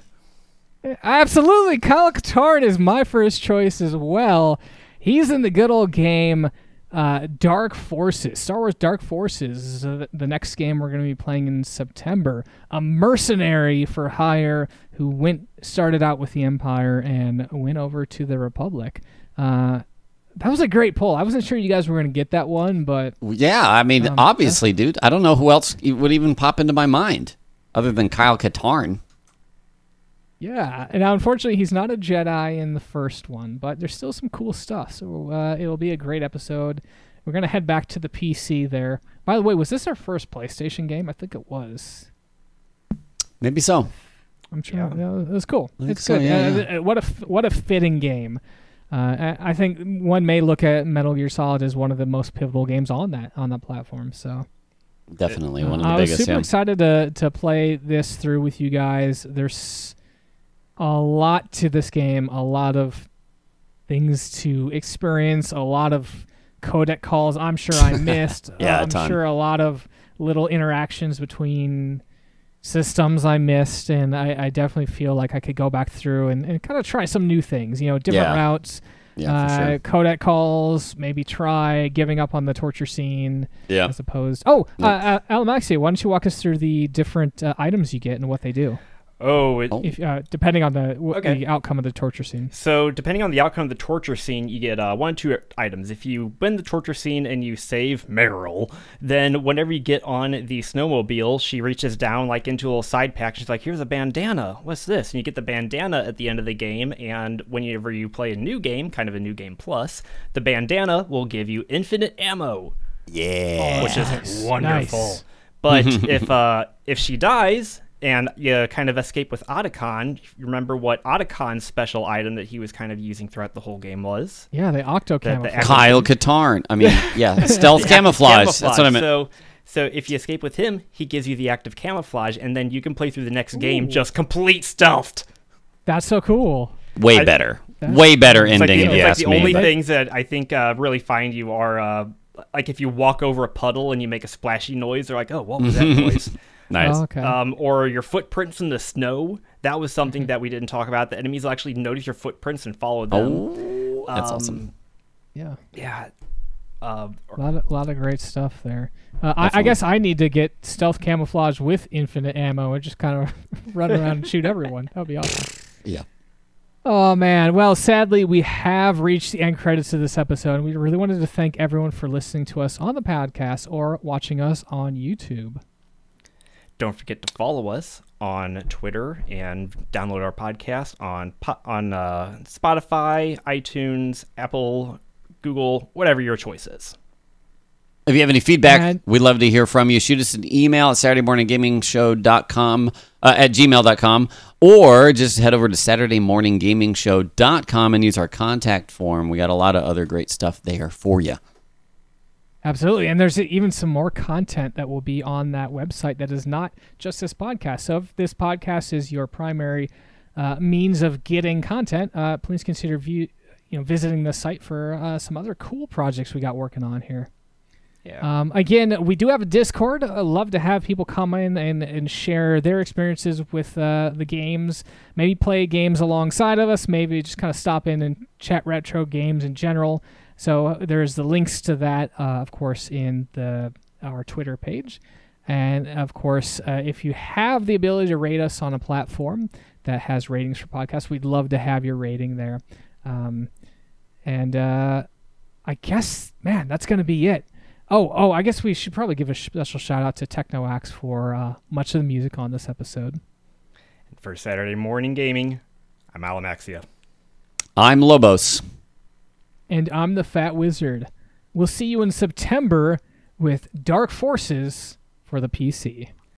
Speaker 1: Absolutely. Kyle Katarn is my first choice as well. He's in the good old game Dark Forces. Star Wars Dark Forces is the next game we're going to be playing in September. A mercenary for hire who started out with the Empire and went over to the Republic. That was a great pull. I wasn't sure you guys were going to get that one, but...
Speaker 3: Yeah, I mean, obviously, dude. I don't know who else would even pop into my mind other than Kyle Katarn.
Speaker 1: Yeah, and unfortunately, he's not a Jedi in the first one, but there's still some cool stuff, so it'll be a great episode. We're going to head back to the PC there. By the way, was this our first PlayStation game? I think it was.
Speaker 3: Maybe so.
Speaker 1: I'm sure. Yeah, it was cool. It's
Speaker 3: so,
Speaker 1: good.
Speaker 3: yeah.
Speaker 1: What a fitting game. I think one may look at Metal Gear Solid as one of the most pivotal games on that platform. So
Speaker 3: definitely one of the
Speaker 1: I
Speaker 3: biggest.
Speaker 1: was super excited to play this through with you guys. There's a lot to this game, a lot of things to experience, a lot of codec calls I'm sure I missed. I'm sure a lot of little interactions between systems I missed, and I definitely feel like I could go back through and kind of try some new things, different routes,
Speaker 3: for sure.
Speaker 1: codec calls, maybe try giving up on the torture scene as opposed... Alamaxia, why don't you walk us through the different items you get and what they do? Depending on the outcome of the torture scene.
Speaker 2: So, depending on the outcome of the torture scene, you get 1 or 2 items. If you win the torture scene and you save Meryl, then whenever you get on the snowmobile, she reaches down like into a little side pack. She's like, "Here's a bandana. What's this?" And you get the bandana at the end of the game. And whenever you play a new game, kind of a new game plus, the bandana will give you infinite ammo.
Speaker 3: Yeah,
Speaker 2: which is wonderful.
Speaker 1: Nice.
Speaker 2: But if she dies and you kind of escape with Otacon, you remember what Otacon's special item that he was kind of using throughout the whole game was?
Speaker 1: Yeah, the Octo Camouflage.
Speaker 3: Kyle Katarn. I mean, stealth camouflage. That's what I meant.
Speaker 2: So if you escape with him, he gives you the active camouflage, and then you can play through the next game just complete stealthed.
Speaker 1: That's so cool.
Speaker 3: Way better ending.
Speaker 2: It's the only things that I think really find you are like if you walk over a puddle and you make a splashy noise, they're like, "Oh, what was that noise?"
Speaker 3: Nice.
Speaker 1: Oh, okay.
Speaker 2: Or your footprints in the snow. That was something that we didn't talk about. The enemies will actually notice your footprints and follow them.
Speaker 3: Oh, that's awesome.
Speaker 1: Yeah.
Speaker 2: Yeah.
Speaker 1: A lot of great stuff there. I guess I need to get stealth camouflage with infinite ammo and just kind of run around and shoot everyone. That would be awesome.
Speaker 3: Yeah.
Speaker 1: Oh, man. Well, sadly, we have reached the end credits of this episode, and we really wanted to thank everyone for listening to us on the podcast or watching us on YouTube.
Speaker 2: Don't forget to follow us on Twitter and download our podcast on Spotify, iTunes, Apple, Google, whatever your choice is.
Speaker 3: If you have any feedback, we'd love to hear from you. Shoot us an email at SaturdayMorningGamingShow.com at gmail.com, or just head over to SaturdayMorningGamingShow.com and use our contact form. We got a lot of other great stuff there for you.
Speaker 1: Absolutely, and there's even some more content that will be on that website that is not just this podcast. So if this podcast is your primary means of getting content, please consider visiting the site for some other cool projects we got working on here.
Speaker 2: Yeah.
Speaker 1: Again, we do have a Discord. I'd love to have people come in and share their experiences with the games, maybe play games alongside of us, maybe just kind of stop in and chat retro games in general. So there's the links to that, of course, in our Twitter page. And, of course, if you have the ability to rate us on a platform that has ratings for podcasts, we'd love to have your rating there. I guess, man, that's going to be it. Oh, I guess we should probably give a special shout-out to TechnoAxe for much of the music on this episode.
Speaker 2: For Saturday Morning Gaming, I'm Alamaxia.
Speaker 3: I'm Lobos.
Speaker 1: And I'm the Fat Wizard. We'll see you in September with Dark Forces for the PC.